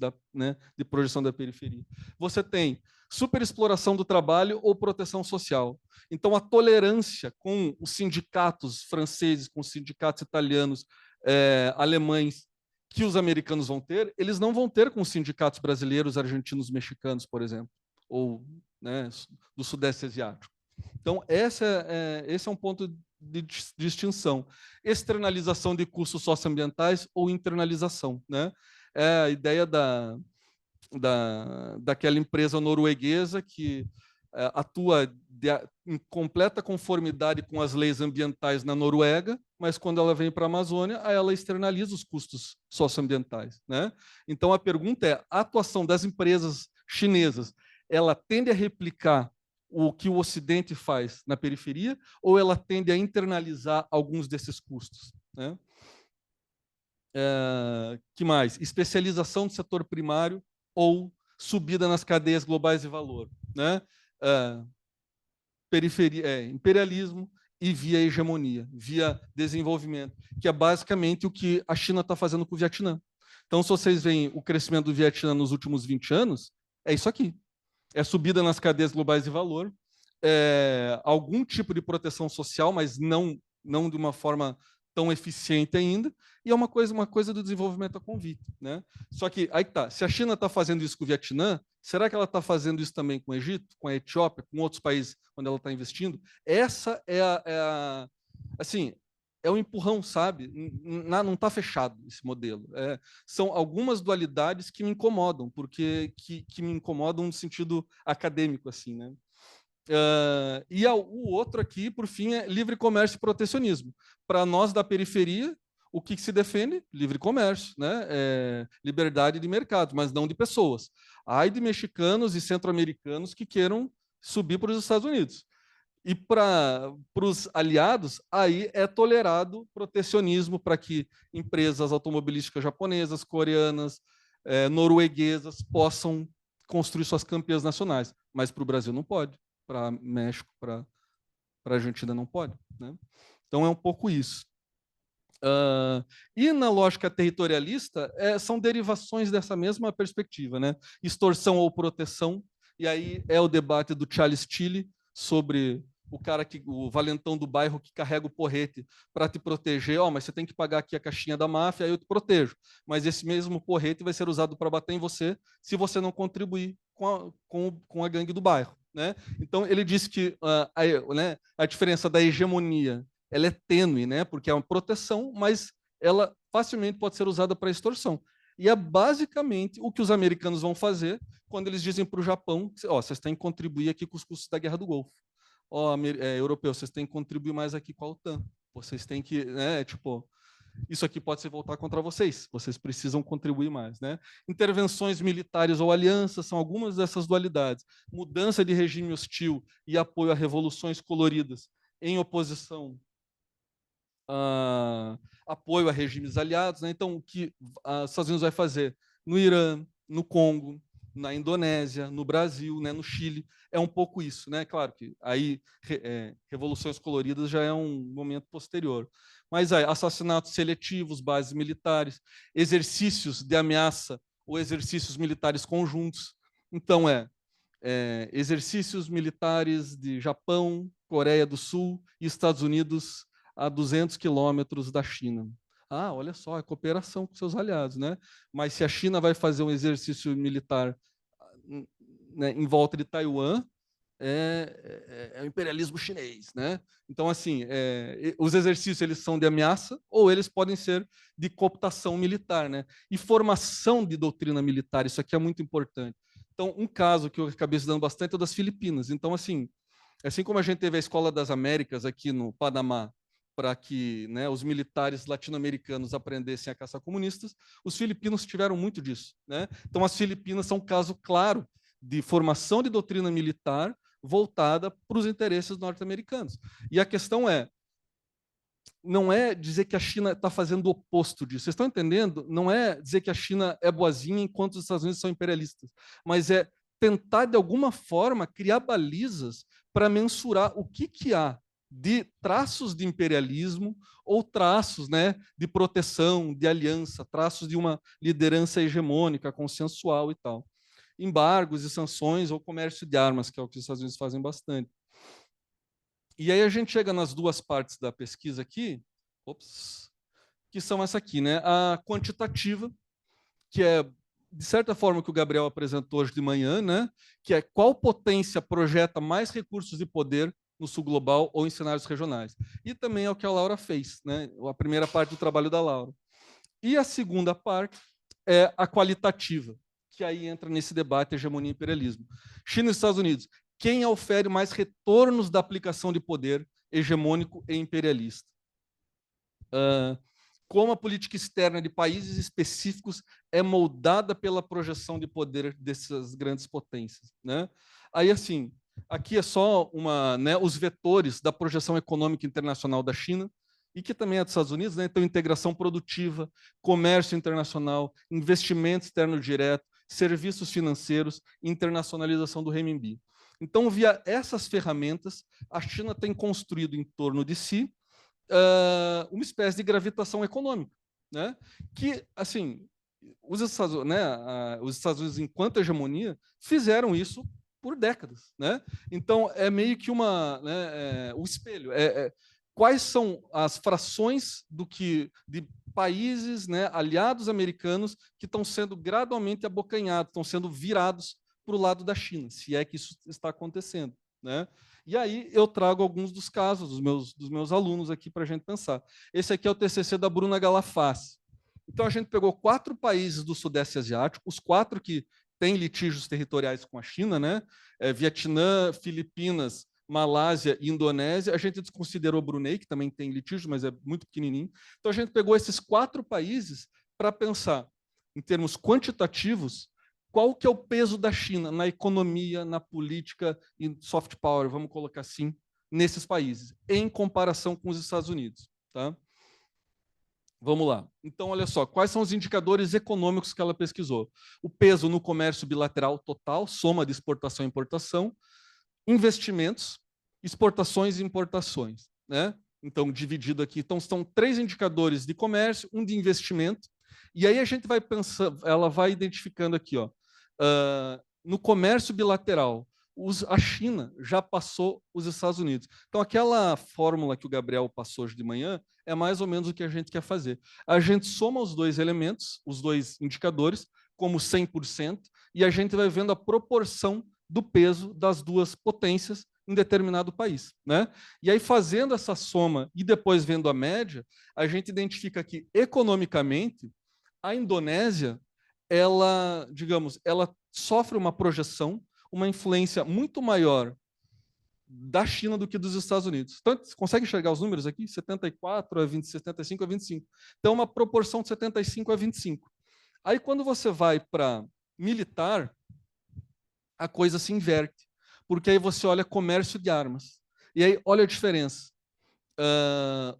S3: de projeção da periferia. Você tem superexploração do trabalho ou proteção social. Então, a tolerância com os sindicatos franceses, com os sindicatos italianos, alemães, que os americanos vão ter, eles não vão ter com os sindicatos brasileiros, argentinos, mexicanos, por exemplo, ou, né, do Sudeste Asiático. Então, esse é um ponto de distinção. Externalização de custos socioambientais ou internalização, né? É a ideia daquela empresa norueguesa que atua em completa conformidade com as leis ambientais na Noruega, mas quando ela vem para a Amazônia, ela externaliza os custos socioambientais, né? Então, a pergunta é, a atuação das empresas chinesas, ela tende a replicar o que o Ocidente faz na periferia, ou ela tende a internalizar alguns desses custos, né? Que mais? Especialização do setor primário ou subida nas cadeias globais de valor, né? Periferia, imperialismo e via hegemonia, via desenvolvimento, que é basicamente o que a China está fazendo com o Vietnã. Então, se vocês veem o crescimento do Vietnã nos últimos 20 anos, é isso aqui. É subida nas cadeias globais de valor, algum tipo de proteção social, mas não de uma forma tão eficiente ainda, e é uma coisa do desenvolvimento a convite, né? Só que aí tá, se a China está fazendo isso com o Vietnã, será que ela está fazendo isso também com o Egito, com a Etiópia, com outros países onde ela está investindo? Essa assim, é um empurrão, sabe? Não está fechado esse modelo. São algumas dualidades que me incomodam, porque que me incomodam no sentido acadêmico, assim, né? E o outro aqui, por fim, é livre comércio e protecionismo. Para nós da periferia, o que se defende? Livre comércio, né? Liberdade de mercado, mas não de pessoas. Ai de mexicanos e centro-americanos que queiram subir para os Estados Unidos. E para os aliados, aí é tolerado protecionismo para que empresas automobilísticas japonesas, coreanas, norueguesas possam construir suas campeãs nacionais. Mas para o Brasil não pode, para México, para a Argentina não pode, né? Então é um pouco isso. E na lógica territorialista, são derivações dessa mesma perspectiva, né? Extorsão ou proteção, e aí é o debate do Charles Tilley sobre o valentão do bairro que carrega o porrete para te proteger. Mas você tem que pagar aqui a caixinha da máfia, aí eu te protejo. Mas esse mesmo porrete vai ser usado para bater em você se você não contribuir com a gangue do bairro, né? Então ele disse que a diferença da hegemonia ela é tênue, né? Porque é uma proteção, mas ela facilmente pode ser usada para extorsão. E é basicamente o que os americanos vão fazer quando eles dizem para o Japão, vocês têm que contribuir aqui com os custos da Guerra do Golfo. Europeus, vocês têm que contribuir mais aqui com a OTAN. Vocês têm que, né, isso aqui pode se voltar contra vocês. Vocês precisam contribuir mais, né? Intervenções militares ou alianças são algumas dessas dualidades. Mudança de regime hostil e apoio a revoluções coloridas em oposição apoio a regimes aliados, né? Então, o que os Estados Unidos vai fazer no Irã, no Congo, na Indonésia, no Brasil, né, no Chile, é um pouco isso, né? Claro que aí revoluções coloridas já é um momento posterior. Mas aí, assassinatos seletivos, bases militares, exercícios de ameaça ou exercícios militares conjuntos. Então, exercícios militares de Japão, Coreia do Sul e Estados Unidos a 200 quilômetros da China. Olha só, é cooperação com seus aliados, né? Mas se a China vai fazer um exercício militar, né, em volta de Taiwan, é o imperialismo chinês, né? Então, assim, os exercícios eles são de ameaça ou eles podem ser de cooptação militar, né? E formação de doutrina militar, isso aqui é muito importante. Então, um caso que eu acabei estudando bastante é o das Filipinas. Então, assim como a gente teve a Escola das Américas aqui no Panamá, para que, né, os militares latino-americanos aprendessem a caçar comunistas, os filipinos tiveram muito disso, né? Então, as Filipinas são um caso claro de formação de doutrina militar voltada para os interesses norte-americanos. E a questão não é dizer que a China está fazendo o oposto disso. Vocês estão entendendo? Não é dizer que a China é boazinha enquanto os Estados Unidos são imperialistas, mas é tentar, de alguma forma, criar balizas para mensurar o que há de traços de imperialismo ou traços, né, de proteção, de aliança, traços de uma liderança hegemônica, consensual e tal. embargos e sanções ou comércio de armas, que é o que os Estados Unidos fazem bastante. E aí a gente chega nas duas partes da pesquisa aqui, que são essa aqui, né? A quantitativa, que é, de certa forma, o que o Gabriel apresentou hoje de manhã, né? Que é qual potência projeta mais recursos e poder no sul global ou em cenários regionais. E também é o que a Laura fez, né? A primeira parte do trabalho da Laura. E a segunda parte é a qualitativa, que aí entra nesse debate hegemonia e imperialismo. China e Estados Unidos, quem ofere mais retornos da aplicação de poder hegemônico e imperialista? Como a política externa de países específicos é moldada pela projeção de poder dessas grandes potências, né? Aí, assim, aqui é só né, os vetores da projeção econômica internacional da China, e que também é dos Estados Unidos, né? Então, integração produtiva, comércio internacional, investimento externo direto, serviços financeiros, internacionalização do renminbi. Então, via essas ferramentas, a China tem construído em torno de si uma espécie de gravitação econômica, né? Que, assim, os Estados Unidos, enquanto hegemonia, fizeram isso por décadas, né? Então, é meio que o espelho. Quais são as frações de países, né, aliados americanos que estão sendo gradualmente abocanhados, estão sendo virados para o lado da China, se é que isso está acontecendo, né? E aí eu trago alguns dos casos dos meus alunos aqui para a gente pensar. Esse aqui é o TCC da Bruna Galafassi. Então, a gente pegou 4 países do Sudeste Asiático, os 4 que têm litígios territoriais com a China, né? Vietnã, Filipinas, Malásia e Indonésia. A gente desconsiderou Brunei, que também tem litígio, mas é muito pequenininho. Então, a gente pegou esses 4 países para pensar, em termos quantitativos, qual que é o peso da China na economia, na política e soft power, vamos colocar assim, nesses países, em comparação com os Estados Unidos. Tá? Vamos lá. Então, olha só, quais são os indicadores econômicos que ela pesquisou? O peso no comércio bilateral total, soma de exportação e importação, investimentos, exportações e importações. Né? Então, dividido aqui. Então, são 3 indicadores de comércio, um de investimento, e aí a gente vai pensar, ela vai identificando aqui, ó, no comércio bilateral, a China já passou os Estados Unidos. Então, aquela fórmula que o Gabriel passou hoje de manhã é mais ou menos o que a gente quer fazer. A gente soma os 2 elementos, os 2 indicadores, como 100%, e a gente vai vendo a proporção do peso das 2 potências em determinado país, né? E aí, fazendo essa soma e depois vendo a média, a gente identifica que, economicamente, a Indonésia, ela, digamos, ela sofre uma projeção, uma influência muito maior da China do que dos Estados Unidos. Então, você consegue enxergar os números aqui? 74 a 20, 75 a 25. Então, uma proporção de 75 a 25. Aí, quando você vai para militar, a coisa se inverte, porque aí você olha comércio de armas. E aí, olha a diferença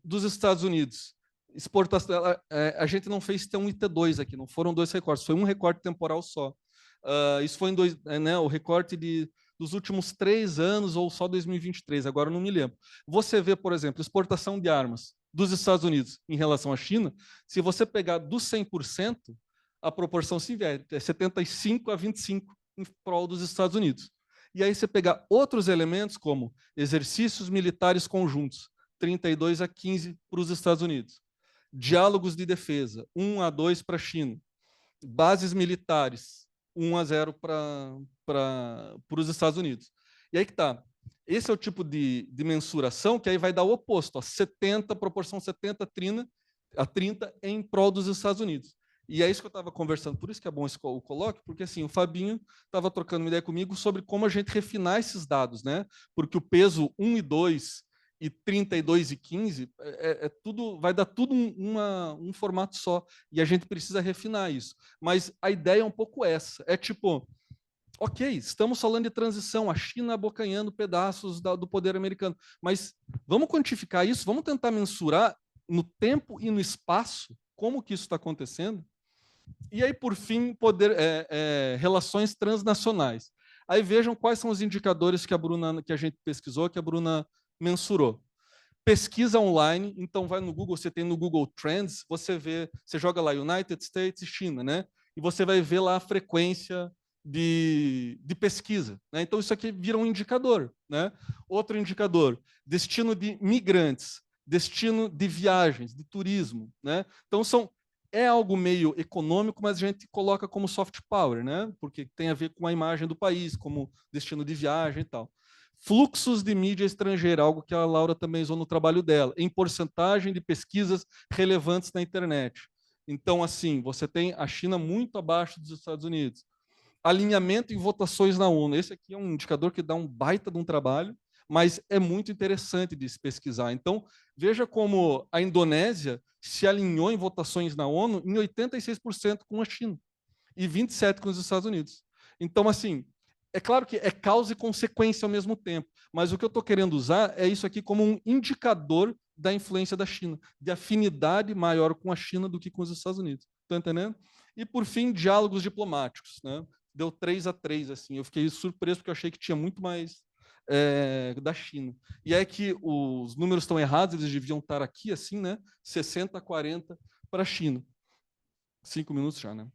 S3: dos Estados Unidos. Exportação, a gente não fez T1 e T2 aqui, não foram 2 recortes, foi um recorte temporal só. Isso foi o recorte dos últimos 3 anos ou só 2023, agora não me lembro. Você vê, por exemplo, exportação de armas dos Estados Unidos em relação à China, se você pegar dos 100%, a proporção se inverte, é 75 a 25 em prol dos Estados Unidos. E aí você pegar outros elementos como exercícios militares conjuntos, 32 a 15 para os Estados Unidos. Diálogos de defesa, 1 a 2 para a China. Bases militares, 1 a 0 para os Estados Unidos. E aí que está. Esse é o tipo de mensuração que aí vai dar o oposto, ó, 70, proporção 70 a 30 em prol dos Estados Unidos. E é isso que eu estava conversando, por isso que é bom o colóquio, porque assim, o Fabinho estava trocando uma ideia comigo sobre como a gente refinar esses dados, né? Porque o peso 1 e 2 e 32 e 15 tudo, vai dar tudo um formato só, e a gente precisa refinar isso. Mas a ideia é um pouco essa, é tipo, ok, estamos falando de transição, a China abocanhando pedaços do poder americano, mas vamos quantificar isso, vamos tentar mensurar no tempo e no espaço como que isso está acontecendo. E aí, por fim, relações transnacionais. Aí vejam quais são os indicadores que a gente pesquisou, que a Bruna mensurou. Pesquisa online, então vai no Google, você tem no Google Trends, você joga lá United States e China, né? E você vai ver lá a frequência de pesquisa, né? Então, isso aqui vira um indicador, né? Outro indicador, destino de migrantes, destino de viagens, de turismo, né? Então, é algo meio econômico, mas a gente coloca como soft power, né? Porque tem a ver com a imagem do país, como destino de viagem e tal. Fluxos de mídia estrangeira, algo que a Laura também usou no trabalho dela, em porcentagem de pesquisas relevantes na internet. Então, assim, você tem a China muito abaixo dos Estados Unidos. Alinhamento em votações na ONU. Esse aqui é um indicador que dá um baita de um trabalho, mas é muito interessante de se pesquisar. Então, veja como a Indonésia se alinhou em votações na ONU em 86% com a China e 27% com os Estados Unidos. Então, assim, é claro que é causa e consequência ao mesmo tempo, mas o que eu estou querendo usar é isso aqui como um indicador da influência da China, de afinidade maior com a China do que com os Estados Unidos. Estão entendendo? E, por fim, diálogos diplomáticos, né? Deu 3-3, assim. Eu fiquei surpreso porque eu achei que tinha muito mais da China. E é que os números estão errados, eles deviam estar aqui, assim, né? 60-40 para a China. 5 minutos já, né?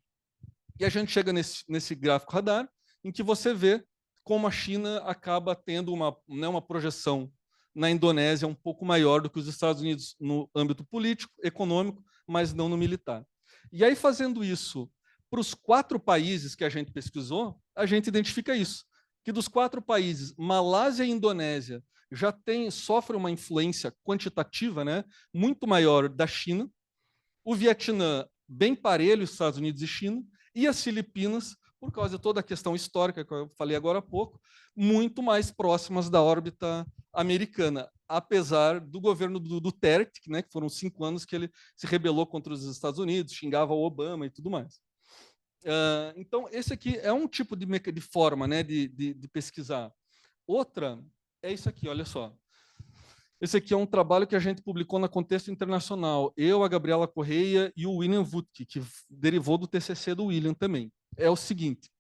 S3: E a gente chega nesse gráfico radar, em que você vê como a China acaba tendo uma projeção na Indonésia um pouco maior do que os Estados Unidos no âmbito político, econômico, mas não no militar. E aí, fazendo isso para os 4 países que a gente pesquisou, a gente identifica isso, que dos 4 países, Malásia e Indonésia já sofrem uma influência quantitativa, né, muito maior da China, o Vietnã bem parelho, Estados Unidos e China, e as Filipinas, por causa de toda a questão histórica que eu falei agora há pouco, muito mais próximas da órbita americana, apesar do governo do Duterte, né, que foram 5 anos que ele se rebelou contra os Estados Unidos, xingava o Obama e tudo mais. Então, esse aqui é um tipo de forma, né, de pesquisar. Outra é isso aqui, olha só. Esse aqui é um trabalho que a gente publicou na Contexto Internacional. Eu, a Gabriela Correia e o William Wutke, que derivou do TCC do William também. É o seguinte,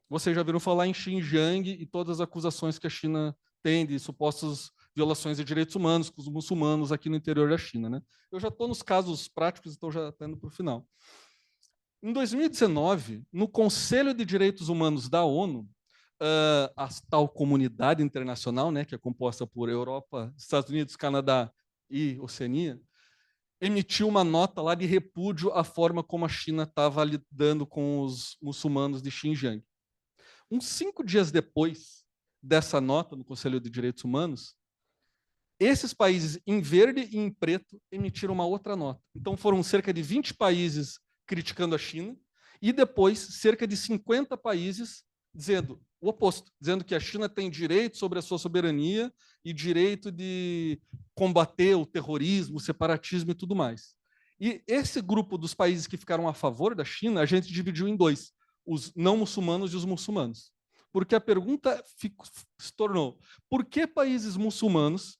S3: vocês já viram falar em Xinjiang e todas as acusações que a China tem de supostas violações de direitos humanos com os muçulmanos aqui no interior da China, né? Eu já estou nos casos práticos, então já estou indo para o final. Em 2019, no Conselho de Direitos Humanos da ONU, a tal comunidade internacional, né, que é composta por Europa, Estados Unidos, Canadá e Oceania, emitiu uma nota lá de repúdio à forma como a China estava lidando com os muçulmanos de Xinjiang. Uns 5 dias depois dessa nota no Conselho de Direitos Humanos, esses países em verde e em preto emitiram uma outra nota. Então foram cerca de 20 países criticando a China e depois cerca de 50 países dizendo o oposto, dizendo que a China tem direito sobre a sua soberania e direito de combater o terrorismo, o separatismo e tudo mais. E esse grupo dos países que ficaram a favor da China, a gente dividiu em 2, os não muçulmanos e os muçulmanos. Porque a pergunta se tornou, por que países muçulmanos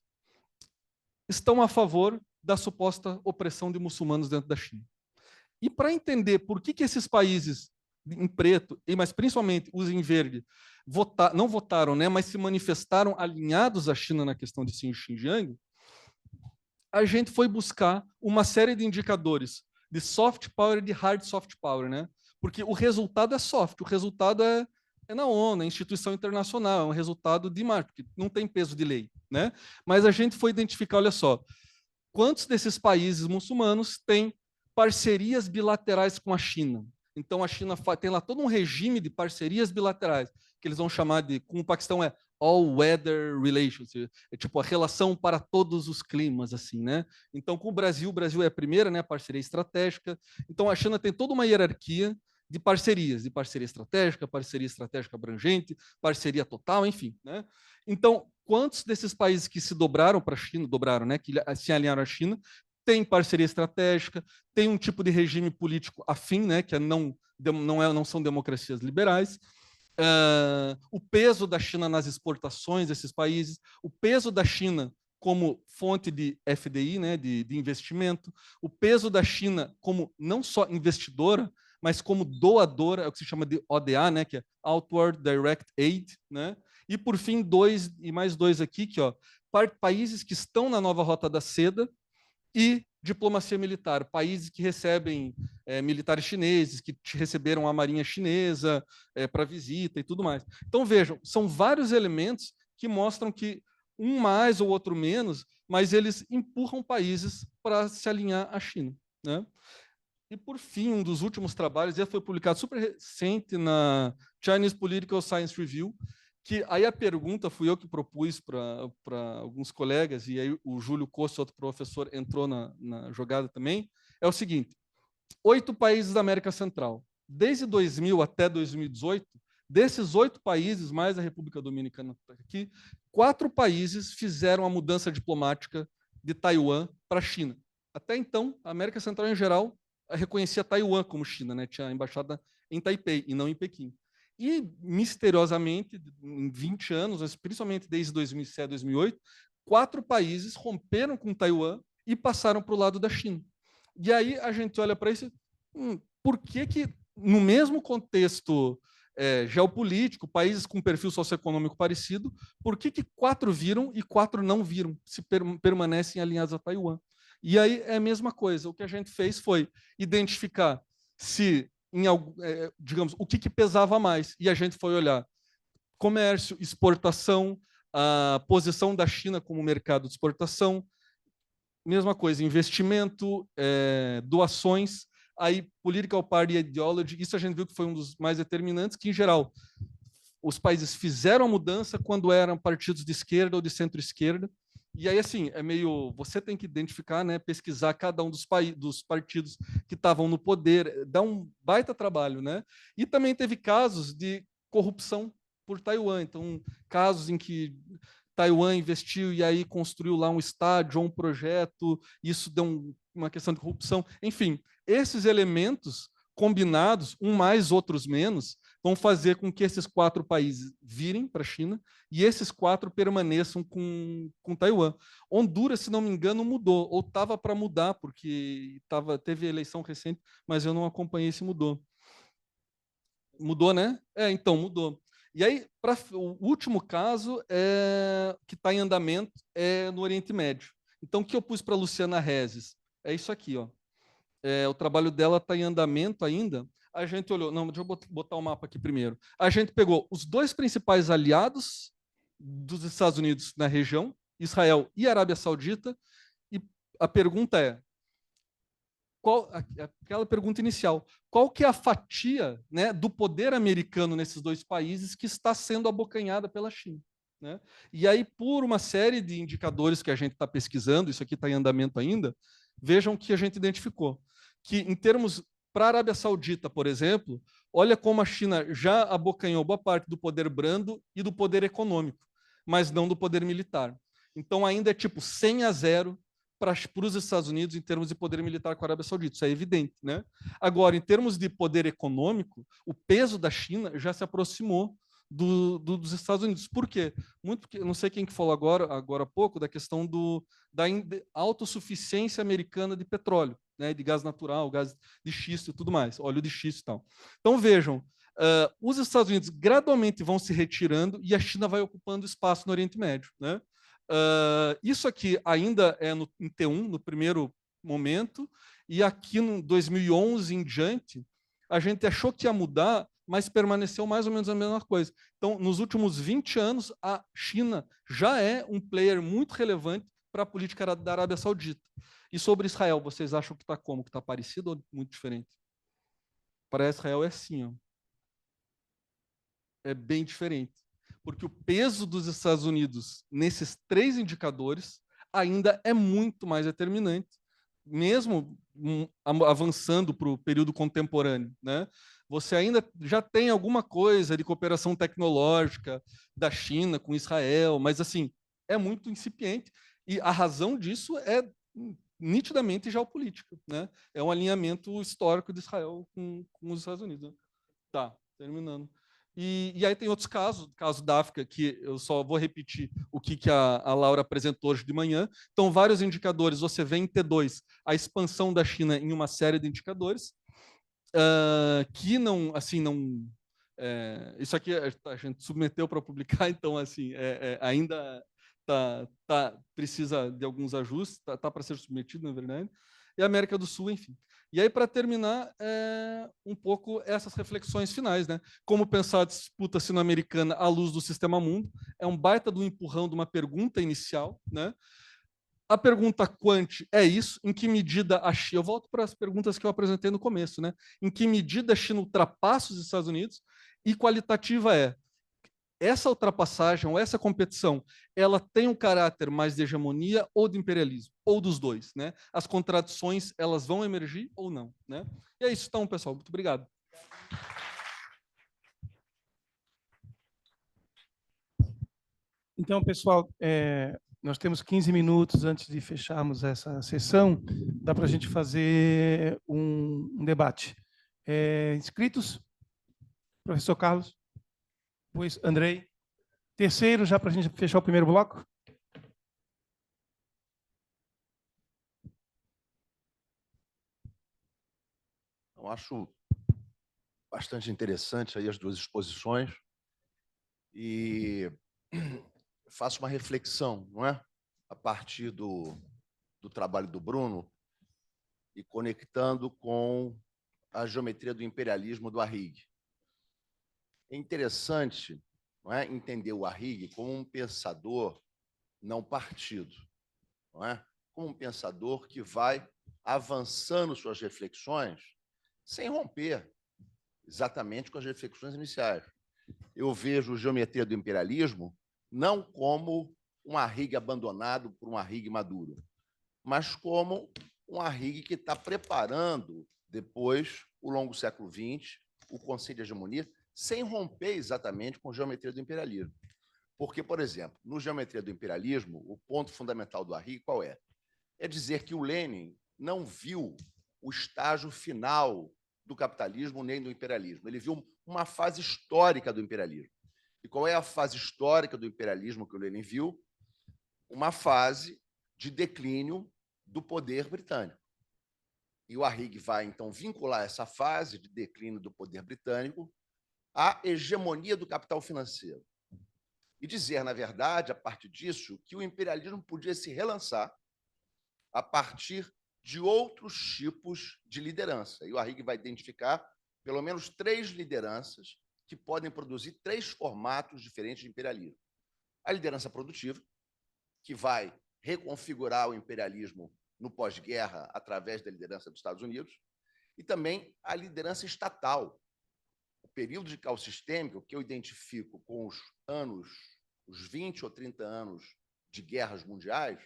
S3: estão a favor da suposta opressão de muçulmanos dentro da China? E para entender por que esses países em preto, mas principalmente os em verde, não votaram, né, mas se manifestaram alinhados à China na questão de Xinjiang, a gente foi buscar uma série de indicadores de soft power e de hard soft power, né? Porque o resultado é soft, o resultado é na ONU, é instituição internacional, é um resultado de marketing, não tem peso de lei, né? Mas a gente foi identificar, olha só, quantos desses países muçulmanos têm parcerias bilaterais com a China? Então, a China tem lá todo um regime de parcerias bilaterais, que eles vão chamar de, com o Paquistão, é all-weather relations, é tipo a relação para todos os climas, assim, né? Então, com o Brasil é a primeira, né, parceria estratégica. Então, a China tem toda uma hierarquia de parceria estratégica abrangente, parceria total, enfim, né? Então, quantos desses países que se dobraram para a China, né, que se alinharam à China, tem parceria estratégica, tem um tipo de regime político afim, né, que não são democracias liberais, o peso da China nas exportações desses países, o peso da China como fonte de FDI, né, de investimento, o peso da China como não só investidora, mas como doadora, é o que se chama de ODA, né, que é Outward Direct Aid, né? E por fim, mais dois aqui, que ó, países que estão na nova Rota da Seda e diplomacia militar, países que recebem militares chineses, que receberam a marinha chinesa para visita e tudo mais. Então, vejam, são vários elementos que mostram que um mais ou outro menos, mas eles empurram países para se alinhar à China, né? E, por fim, um dos últimos trabalhos, ele foi publicado super recente na Chinese Political Science Review, que aí a pergunta fui eu que propus para alguns colegas, e aí o Júlio Costa, outro professor, entrou na jogada também, é o seguinte: 8 países da América Central. Desde 2000 até 2018, desses 8 países, mais a República Dominicana aqui, 4 países fizeram a mudança diplomática de Taiwan para a China. Até então, a América Central, em geral, reconhecia Taiwan como China, né? Tinha a embaixada em Taipei e não em Pequim. E, misteriosamente, em 20 anos, mas principalmente desde 2007, 2008, 4 países romperam com Taiwan e passaram para o lado da China. E aí a gente olha para isso, por que no mesmo contexto geopolítico, países com perfil socioeconômico parecido, por que 4 viram e 4 não viram, se permanecem alinhados a Taiwan? E aí é a mesma coisa. O que a gente fez foi identificar se, digamos, o que pesava mais. E a gente foi olhar comércio, exportação, a posição da China como mercado de exportação, mesma coisa, investimento, doações, aí political party ideology, isso a gente viu que foi um dos mais determinantes, que, em geral, os países fizeram a mudança quando eram partidos de esquerda ou de centro-esquerda. E aí, assim, é meio. Você tem que identificar, né, pesquisar cada um dos partidos que estavam no poder, dá um baita trabalho, né? E também teve casos de corrupção por Taiwan. Então, casos em que Taiwan investiu e aí construiu lá um estádio ou um projeto, isso deu uma questão de corrupção. Enfim, esses elementos combinados, um mais, outros menos, vão fazer com que esses 4 países virem para a China e esses 4 permaneçam com Taiwan. Honduras, se não me engano, mudou, ou estava para mudar, porque teve eleição recente, mas eu não acompanhei se mudou. Mudou, né? Então, mudou. E aí, o último caso que está em andamento é no Oriente Médio. Então, o que eu pus para a Luciana Rezes? É isso aqui, ó. O trabalho dela está em andamento ainda. A gente olhou, não, deixa eu botar o mapa aqui primeiro. A gente pegou os 2 principais aliados dos Estados Unidos na região, Israel e Arábia Saudita, e a pergunta é, aquela pergunta inicial, qual que é a fatia, né, do poder americano nesses 2 países que está sendo abocanhada pela China? Né? E aí, por uma série de indicadores que a gente está pesquisando, isso aqui está em andamento ainda, vejam que a gente identificou. Que, em termos para a Arábia Saudita, por exemplo, olha como a China já abocanhou boa parte do poder brando e do poder econômico, mas não do poder militar. Então, ainda é tipo 100-0 para os Estados Unidos em termos de poder militar com a Arábia Saudita, isso é evidente, né? Agora, em termos de poder econômico, o peso da China já se aproximou dos Estados Unidos. Por quê? Não sei quem que falou agora há pouco, da questão da autossuficiência americana de petróleo, né, de gás natural, gás de xisto e tudo mais, óleo de xisto e tal. Então, vejam, os Estados Unidos gradualmente vão se retirando e a China vai ocupando espaço no Oriente Médio, né? Isso aqui ainda é em T1, no primeiro momento, e aqui no 2011 em diante, a gente achou que ia mudar, mas permaneceu mais ou menos a mesma coisa. Então, nos últimos 20 anos, a China já é um player muito relevante para a política da Arábia Saudita. E sobre Israel, vocês acham que está como? Que está parecido ou muito diferente? Para Israel é assim, ó. É bem diferente. Porque o peso dos Estados Unidos nesses 3 indicadores ainda é muito mais determinante, mesmo avançando para o período contemporâneo, né? Você ainda já tem alguma coisa de cooperação tecnológica da China com Israel, mas assim, é muito incipiente. E a razão disso é nitidamente geopolítica, né? É um alinhamento histórico de Israel com os Estados Unidos. Né? Tá, terminando. E aí tem outros casos, caso da África, que eu só vou repetir o que a Laura apresentou hoje de manhã. Então, vários indicadores, você vê em T2 a expansão da China em uma série de indicadores, que não, assim, não... isso aqui a gente submeteu para publicar, então, assim, ainda precisa de alguns ajustes, tá para ser submetido, na verdade, e a América do Sul, enfim. E aí, para terminar, um pouco essas reflexões finais, né? Como pensar a disputa sino-americana à luz do sistema mundo? É um baita do empurrão de uma pergunta inicial, né? A pergunta quant é isso, em que medida a China, eu volto para as perguntas que eu apresentei no começo, né? Em que medida a China ultrapassa os Estados Unidos? E qualitativa é, essa ultrapassagem, ou essa competição, ela tem um caráter mais de hegemonia ou de imperialismo, ou dos dois, né? As contradições, elas vão emergir ou não, né? E é isso então, pessoal. Muito obrigado.
S2: Então, pessoal, nós temos 15 minutos antes de fecharmos essa sessão. Dá para a gente fazer um debate. Inscritos? Professor Carlos? Pois, Andrei? Terceiro, já para a gente fechar o primeiro bloco?
S4: Eu acho bastante interessante aí as duas exposições e faço uma reflexão, não é? A partir do trabalho do Bruno e conectando com a geometria do imperialismo do Arrighi. É interessante, não é, entender o Arrighi como um pensador não partido, não é? Como um pensador que vai avançando suas reflexões sem romper exatamente com as reflexões iniciais. Eu vejo geometria do imperialismo não como um Arrighi abandonado por um Arrighi maduro, mas como um Arrighi que está preparando, depois, o longo século XX, o conceito de hegemonia, sem romper exatamente com a geometria do imperialismo. Porque, por exemplo, no Geometria do Imperialismo, o ponto fundamental do Arrighi qual é? É dizer que o Lenin não viu o estágio final do capitalismo nem do imperialismo. Ele viu uma fase histórica do imperialismo. E qual é a fase histórica do imperialismo que o Lenin viu? Uma fase de declínio do poder britânico. E o Arrighi vai, então, vincular essa fase de declínio do poder britânico à hegemonia do capital financeiro. E dizer, na verdade, a partir disso, que o imperialismo podia se relançar a partir de outros tipos de liderança. E o Arrighi vai identificar pelo menos 3 lideranças que podem produzir 3 formatos diferentes de imperialismo. A liderança produtiva, que vai reconfigurar o imperialismo no pós-guerra através da liderança dos Estados Unidos, e também a liderança estatal. O período de caos sistêmico, que eu identifico com os 20 ou 30 anos de guerras mundiais,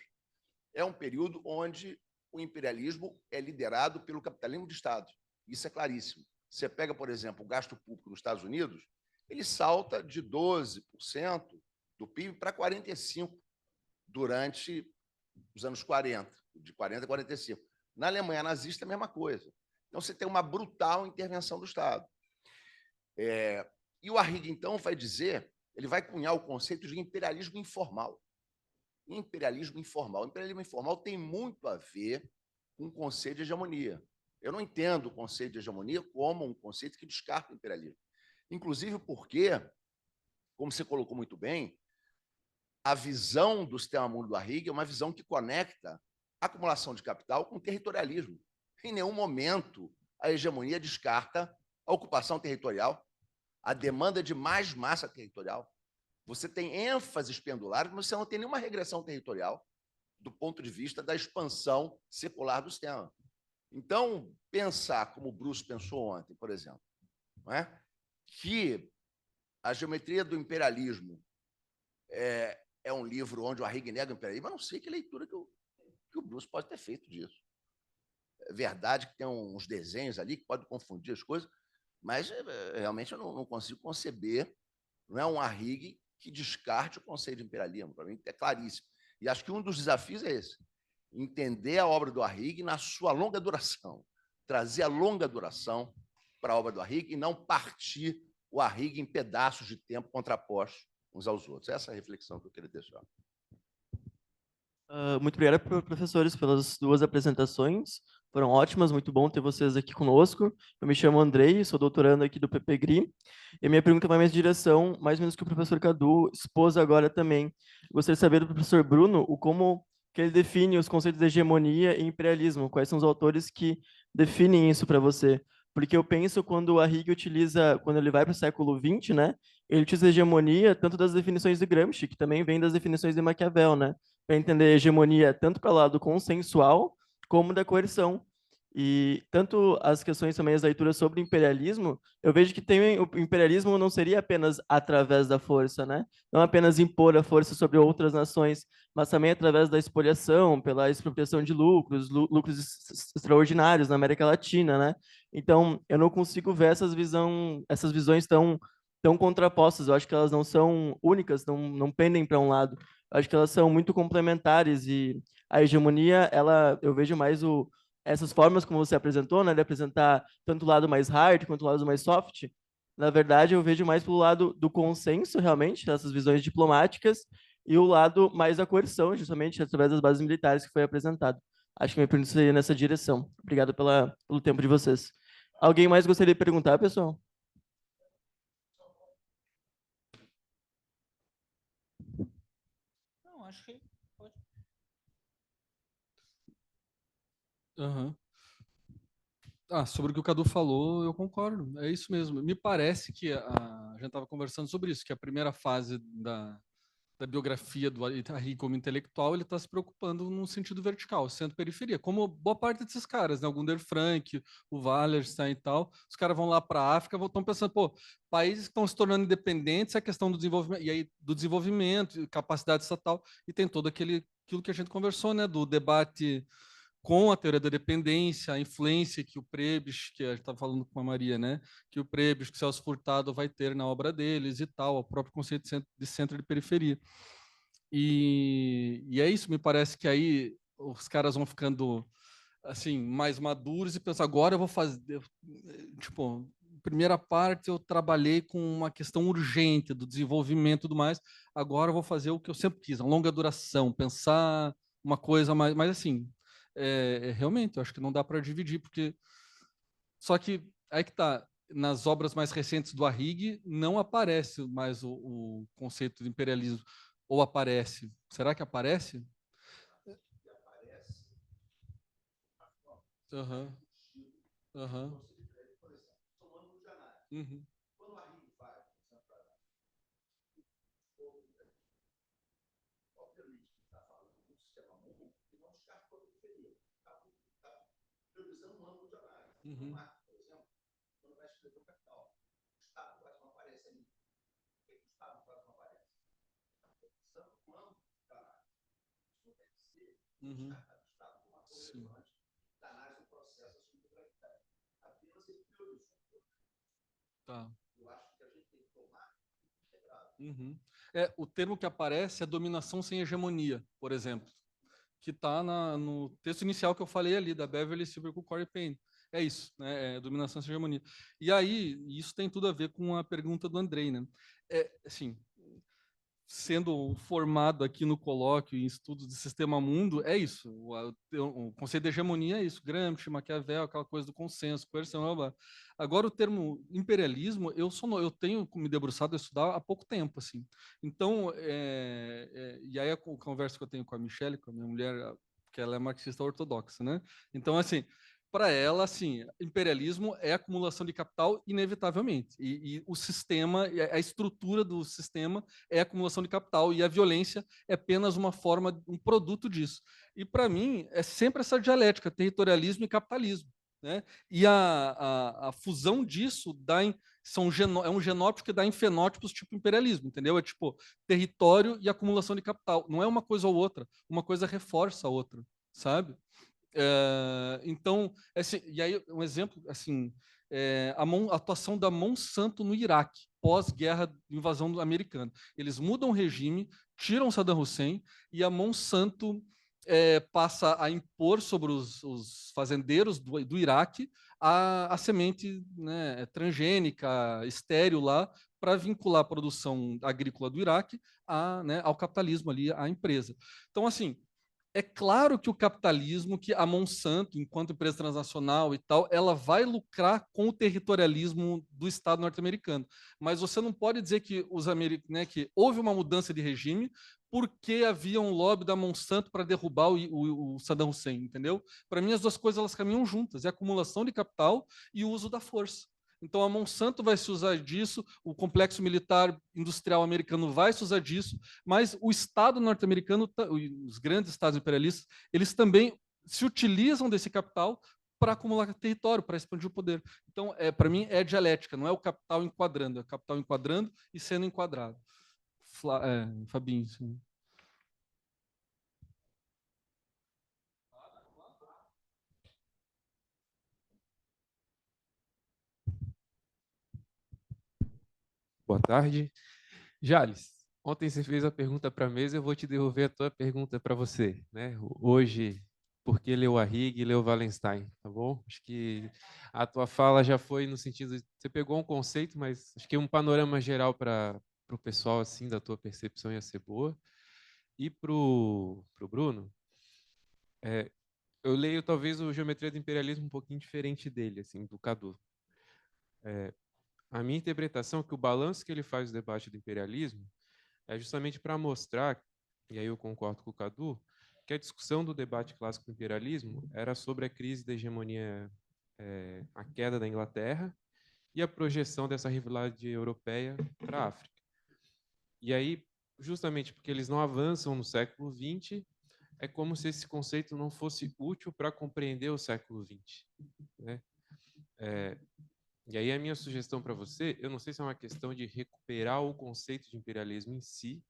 S4: é um período onde o imperialismo é liderado pelo capitalismo de Estado. Isso é claríssimo. Você pega, por exemplo, o gasto público nos Estados Unidos, ele salta de 12% do PIB para 45% durante os anos 40, de 40 a 45. Na Alemanha nazista, a mesma coisa. Então, você tem uma brutal intervenção do Estado. E o Arrighi, então, vai dizer, ele vai cunhar o conceito de imperialismo informal. Imperialismo informal. O imperialismo informal tem muito a ver com o conceito de hegemonia. Eu não entendo o conceito de hegemonia como um conceito que descarta o imperialismo. Inclusive porque, como você colocou muito bem, a visão do sistema mundo do Arrighi é uma visão que conecta a acumulação de capital com o territorialismo. Em nenhum momento a hegemonia descarta a ocupação territorial, a demanda de mais massa territorial. Você tem ênfases pendulares, mas você não tem nenhuma regressão territorial do ponto de vista da expansão secular do sistema. Então, pensar como o Bruce pensou ontem, por exemplo, não é? Que a geometria do imperialismo é um livro onde o Arrighi nega o imperialismo, eu não sei que leitura que o Bruce pode ter feito disso. É verdade que tem uns desenhos ali que podem confundir as coisas, mas realmente eu não consigo conceber, não é um Arrighi que descarte o conceito de imperialismo. Para mim é claríssimo. E acho que um dos desafios é esse, entender a obra do Arrighi na sua longa duração, trazer a longa duração para a obra do Arrighi e não partir o Arrighi em pedaços de tempo contrapostos uns aos outros. Essa é a reflexão que eu queria deixar.
S5: Muito obrigado, professores, pelas duas apresentações. foram ótimas, muito bom ter vocês aqui conosco. Eu me chamo Andrei, sou doutorando aqui do PPGRI, e a minha pergunta vai mais em direção, mais ou menos que o professor Cadu expôs agora também. Gostaria de saber do professor Bruno como que ele define os conceitos de hegemonia e imperialismo, quais são os autores que definem isso para você? Porque eu penso quando o Arrighi utiliza, quando ele vai para o século XX, né, ele utiliza hegemonia tanto das definições de Gramsci, que também vem das definições de Maquiavel, né, para entender hegemonia tanto para o lado consensual como da coerção. E tanto as questões também, as leituras sobre imperialismo, eu vejo que tem o imperialismo não seria apenas através da força, né? Não apenas impor a força sobre outras nações, mas também através da expoliação, pela expropriação de lucros, lucros extraordinários na América Latina, né? Então, eu não consigo ver essas visões tão contrapostas. Eu acho que elas não são únicas, não pendem para um lado. Eu acho que elas são muito complementares e a hegemonia, eu vejo mais essas formas como você apresentou, né, de apresentar tanto o lado mais hard quanto o lado mais soft. Na verdade, eu vejo mais pelo lado do consenso, realmente, dessas visões diplomáticas, e o lado mais da coerção, justamente através das bases militares que foi apresentado. Acho que minha pergunta seria nessa direção. Obrigado pelo tempo de vocês. Alguém mais gostaria de perguntar, pessoal?
S1: Não, acho que pode.
S3: Uhum. Sobre o que o Cadu falou, eu concordo. É isso mesmo. Me parece que a gente estava conversando sobre isso, que a primeira fase da biografia do Arrighi como intelectual, ele está se preocupando num sentido vertical, centro-periferia, como boa parte desses caras, né? O Gunder Frank, o Wallerstein e tal. Os caras vão lá para a África, estão pensando, pô, países que estão se tornando independentes, é a questão do desenvolvimento, e aí do desenvolvimento, capacidade estatal, e tem todo aquilo que a gente conversou, né? Do debate com a teoria da dependência, a influência que o Prebisch, que a gente estava falando com a Maria, né, que o Prebisch, que o Celso Furtado vai ter na obra deles e tal, o próprio conceito de centro de periferia. E é isso, me parece que aí os caras vão ficando assim mais maduros e pensam, agora eu vou fazer, tipo, primeira parte eu trabalhei com uma questão urgente do desenvolvimento e tudo mais, agora eu vou fazer o que eu sempre quis, a longa duração, pensar uma coisa mais assim, realmente, eu acho que não dá para dividir, porque só que aí que tá, nas obras mais recentes do Arrighi não aparece mais o conceito de imperialismo, ou aparece? Será que aparece? Aham. Aham. Uhum. Uhum. Uhum. Sim. Tá. Uhum. O termo que aparece é dominação sem hegemonia, por exemplo, que está no texto inicial que eu falei ali, da Beverly Silver com o Corey Payne. É isso, né? Dominação sem hegemonia. E aí, isso tem tudo a ver com a pergunta do Andrei, né? Assim, sendo formado aqui no colóquio em estudos de sistema mundo, é isso. O conceito de hegemonia é isso. Gramsci, Maquiavel, aquela coisa do consenso, coerção, blá, blá. Agora, o termo imperialismo, eu tenho me debruçado a estudar há pouco tempo, assim. Então, e aí a conversa que eu tenho com a Michelle, com a minha mulher, que ela é marxista ortodoxa, né? Então, assim, para ela, assim, imperialismo é acumulação de capital inevitavelmente. E o sistema, a estrutura do sistema é acumulação de capital e a violência é apenas uma forma, um produto disso. E para mim é sempre essa dialética, territorialismo e capitalismo, né? E a fusão disso é um genótipo que dá em fenótipos tipo imperialismo, entendeu? É tipo território e acumulação de capital. Não é uma coisa ou outra, uma coisa reforça a outra, sabe? Então, assim, e aí um exemplo, assim, a atuação da Monsanto no Iraque, pós-guerra invasão americana. Eles mudam o regime, tiram Saddam Hussein e a Monsanto passa a impor sobre os fazendeiros do Iraque a semente, né, transgênica, estéril lá, para vincular a produção agrícola do Iraque né, ao capitalismo ali, à empresa. Então, assim, É claro que o capitalismo, que a Monsanto, enquanto empresa transnacional e tal, ela vai lucrar com o territorialismo do Estado norte-americano. Mas você não pode dizer que né, que houve uma mudança de regime porque havia um lobby da Monsanto para derrubar o Saddam Hussein, entendeu? Para mim, as duas coisas elas caminham juntas, é a acumulação de capital e o uso da força. Então, a Monsanto vai se usar disso, o complexo militar industrial americano vai se usar disso, mas o Estado norte-americano, os grandes estados imperialistas, eles também se utilizam desse capital para acumular território, para expandir o poder. Então, para mim, é dialética, não é o capital enquadrando, é o capital enquadrando e sendo enquadrado. Fabinho, sim.
S6: Boa tarde. Jales, ontem você fez a pergunta para a mesa, eu vou te devolver a tua pergunta para você, né? Hoje, por que leu Arrighi e leu Wallenstein, tá bom? Acho que a tua fala já foi no sentido de, você pegou um conceito, mas acho que um panorama geral para o pessoal, assim, da tua percepção ia ser boa. E para o Bruno, eu leio talvez o Geometria do Imperialismo um pouquinho diferente dele, assim, do Cadu. A minha interpretação é que o balanço que ele faz do debate do imperialismo é justamente para mostrar, e aí eu concordo com o Cadu, que a discussão do debate clássico do imperialismo era sobre a crise da hegemonia, a queda da Inglaterra e a projeção dessa rivalidade europeia para a África. E aí, justamente porque eles não avançam no século XX, é como se esse conceito não fosse útil para compreender o século XX, né? E aí a minha sugestão para você, eu não sei se é uma questão de recuperar o conceito de imperialismo em si,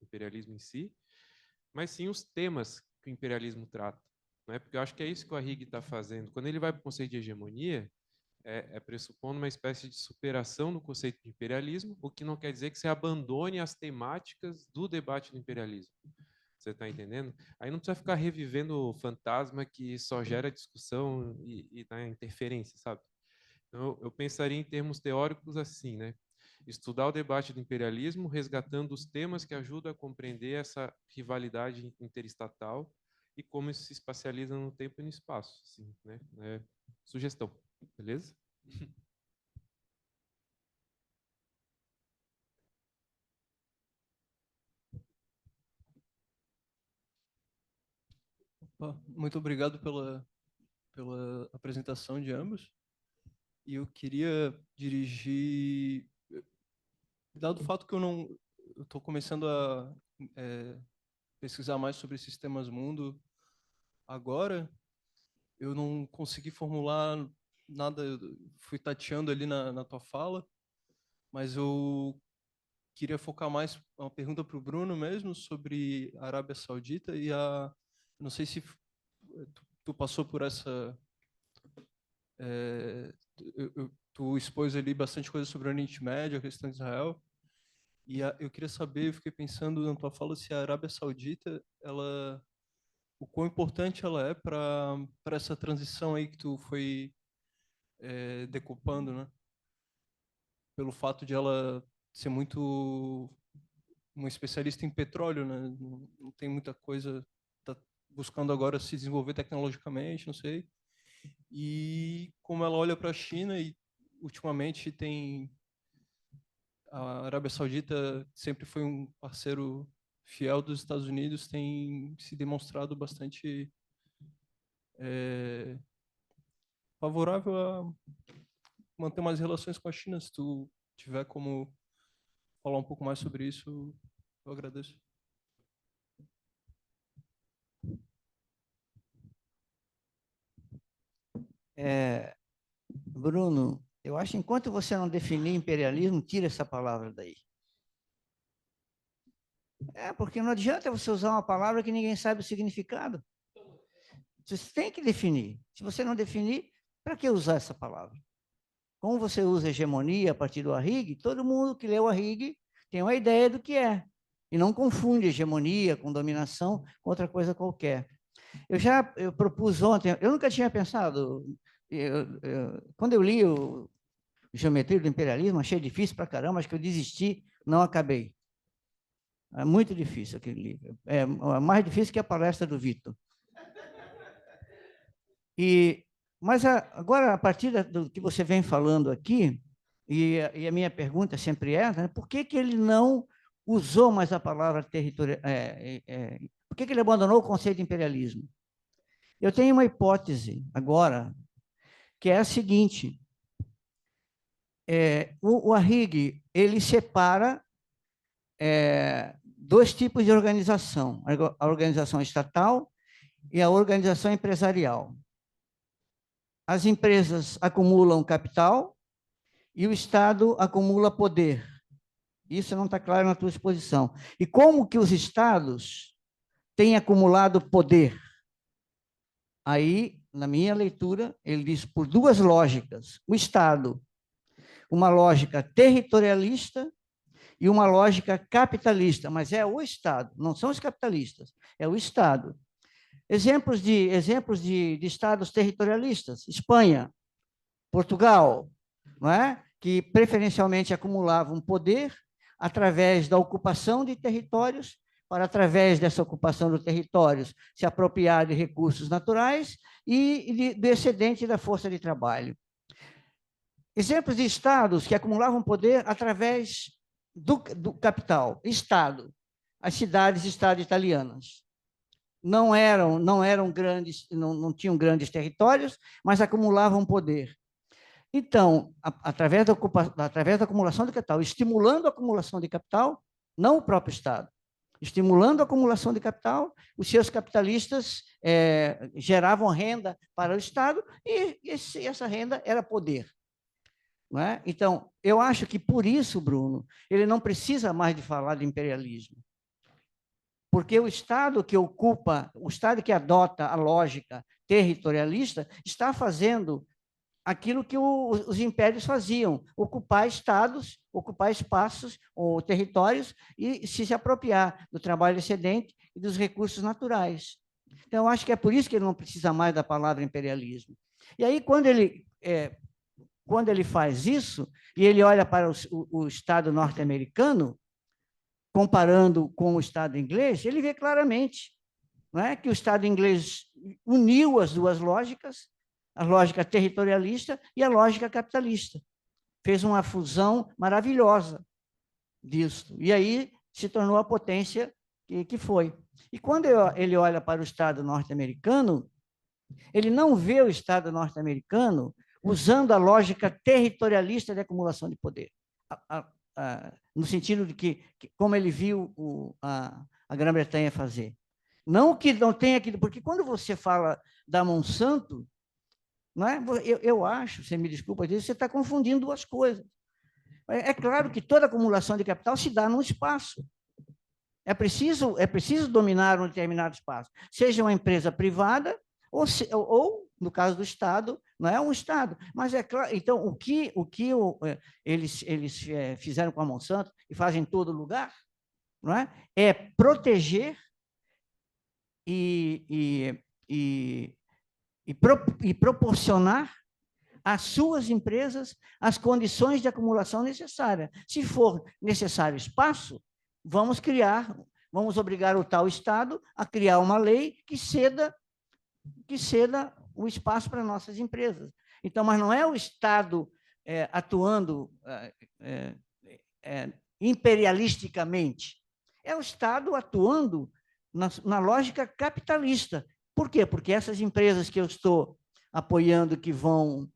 S6: mas sim os temas que o imperialismo trata, né? Porque eu acho que é isso que o Arrighi está fazendo. Quando ele vai para o conceito de hegemonia, pressupondo uma espécie de superação do conceito de imperialismo, o que não quer dizer que você abandone as temáticas do debate do imperialismo. Você está entendendo? Aí não precisa ficar revivendo o fantasma que só gera discussão e dá interferência, sabe? Então, eu pensaria em termos teóricos assim, né? Estudar o debate do imperialismo, resgatando os temas que ajudam a compreender essa rivalidade interestatal e como isso se espacializa no tempo e no espaço, assim, né? Sugestão, beleza?
S7: Muito obrigado pela apresentação de ambos. E eu queria dirigir, dado o fato que eu estou começando a pesquisar mais sobre sistemas mundo agora, eu não consegui formular nada, eu fui tateando ali na tua fala, mas eu queria focar mais uma pergunta para o Bruno mesmo sobre a Arábia Saudita e não sei se tu passou por essa tu expôs ali bastante coisa sobre o Oriente Médio, a questão de Israel, e eu queria saber, eu fiquei pensando na tua fala se a Arábia Saudita, o quão importante ela é para essa transição aí que tu foi decupando, né? Pelo fato de ela ser muito uma especialista em petróleo, né? Não tem muita coisa, tá buscando agora se desenvolver tecnologicamente, não sei. E como ela olha para a China e ultimamente a Arábia Saudita sempre foi um parceiro fiel dos Estados Unidos, tem se demonstrado bastante favorável a manter mais relações com a China. Se tu tiver como falar um pouco mais sobre isso, eu agradeço.
S8: Bruno, eu acho que enquanto você não definir imperialismo, tira essa palavra daí. Porque não adianta você usar uma palavra que ninguém sabe o significado. Você tem que definir. Se você não definir, para que usar essa palavra? Como você usa hegemonia a partir do Arrighi, todo mundo que leu o Arrighi tem uma ideia do que é. E não confunde hegemonia com dominação com outra coisa qualquer. Eu propus ontem, eu nunca tinha pensado, quando eu li o Geometria do Imperialismo, achei difícil pra caramba, acho que eu desisti, não acabei. É muito difícil aquele livro. É mais difícil que a palestra do Vitor. Mas agora, a partir do que você vem falando aqui, e a minha pergunta sempre é, né, por que ele não usou mais a palavra territorial? Por que ele abandonou o conceito de imperialismo? Eu tenho uma hipótese agora, que é a seguinte: o Arrighi, ele separa dois tipos de organização: a organização estatal e a organização empresarial. As empresas acumulam capital e o Estado acumula poder. Isso não está claro na tua exposição. E como que os Estados têm acumulado poder? Aí, na minha leitura, ele diz por duas lógicas. O Estado, uma lógica territorialista e uma lógica capitalista, mas é o Estado, não são os capitalistas, é o Estado. Exemplos de estados territorialistas: Espanha, Portugal, não é? Que preferencialmente acumulavam poder através da ocupação de territórios, para, através dessa ocupação de territórios, se apropriar de recursos naturais e do excedente da força de trabalho. Exemplos de estados que acumulavam poder através do capital: Estado, as cidades-estado italianas. Não eram grandes, não tinham grandes territórios, mas acumulavam poder. Então, através da acumulação de capital, estimulando a acumulação de capital, não o próprio Estado, estimulando a acumulação de capital, os seus capitalistas geravam renda para o Estado e essa renda era poder. Não é? Então, eu acho que por isso, Bruno, ele não precisa mais de falar de imperialismo. Porque o Estado que ocupa, o Estado que adota a lógica territorialista, está fazendo aquilo que os impérios faziam: ocupar estados, ocupar espaços ou territórios e se apropriar do trabalho excedente e dos recursos naturais. Então, eu acho que é por isso que ele não precisa mais da palavra imperialismo. E aí, quando ele faz isso, e ele olha para o Estado norte-americano, comparando com o Estado inglês, ele vê claramente, não é, que o Estado inglês uniu as duas lógicas, a lógica territorialista e a lógica capitalista. Fez uma fusão maravilhosa disso. E aí se tornou a potência que foi. E quando ele olha para o Estado norte-americano, ele não vê o Estado norte-americano usando a lógica territorialista de acumulação de poder, no sentido de que como ele viu a Grã-Bretanha fazer. Não que não tenha aquilo, porque quando você fala da Monsanto, não é? Eu acho, você me desculpa, você está confundindo duas coisas. É claro que toda acumulação de capital se dá num espaço. É preciso dominar um determinado espaço, seja uma empresa privada ou no caso do Estado, não é um Estado. Mas é claro, então, o que eles fizeram com a Monsanto e fazem em todo lugar, não é? É proteger e proporcionar às suas empresas as condições de acumulação necessárias. Se for necessário espaço, vamos obrigar o tal Estado a criar uma lei que ceda o espaço para nossas empresas. Então, mas não é o Estado atuando imperialisticamente, é o Estado atuando na lógica capitalista. Por quê? Porque essas empresas que eu estou apoiando, que vão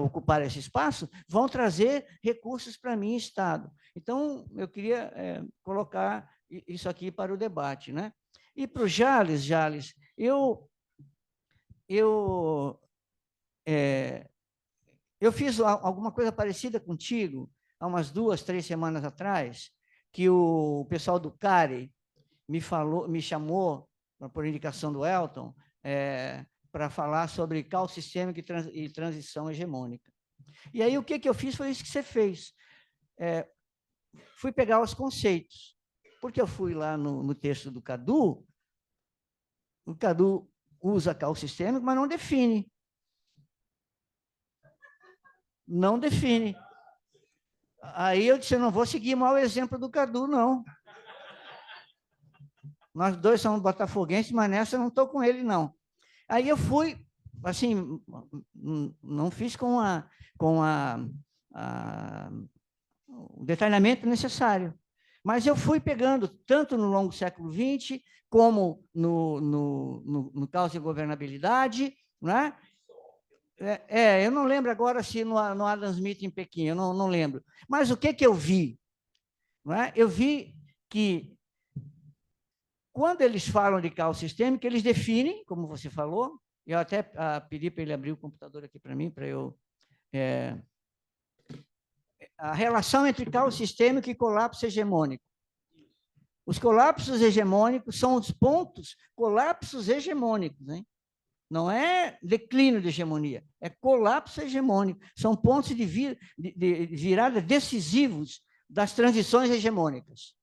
S8: ocupar esse espaço, vão trazer recursos para mim, Estado. Então, eu queria colocar isso aqui para o debate, né? E para o Jales, eu fiz alguma coisa parecida contigo há umas 2, 3 semanas atrás, que o pessoal do CARI me chamou, por indicação do Elton, para falar sobre caos sistêmico e transição hegemônica. E aí o que eu fiz foi isso que você fez. Fui pegar os conceitos, porque eu fui lá no texto do Cadu, o Cadu usa caos sistêmico, mas não define. Não define. Aí eu disse, eu não vou seguir mal o exemplo do Cadu, não. Nós dois somos botafoguenses, mas nessa eu não estou com ele, não. Aí eu fui assim, não fiz com o detalhamento necessário. Mas eu fui pegando, tanto no longo século XX, como no Caos e Governabilidade, né? Eu não lembro agora se no Adam Smith em Pequim, eu não lembro. Mas o que eu vi? Não é? Eu vi que, quando eles falam de caos sistêmico, eles definem, como você falou, eu até pedi para ele abrir o computador aqui para mim, para eu... a relação entre caos sistêmico e colapso hegemônico. Os colapsos hegemônicos são os pontos, colapsos hegemônicos, hein? Não é declínio de hegemonia, é colapso hegemônico. São pontos de virada decisivos das transições hegemônicas.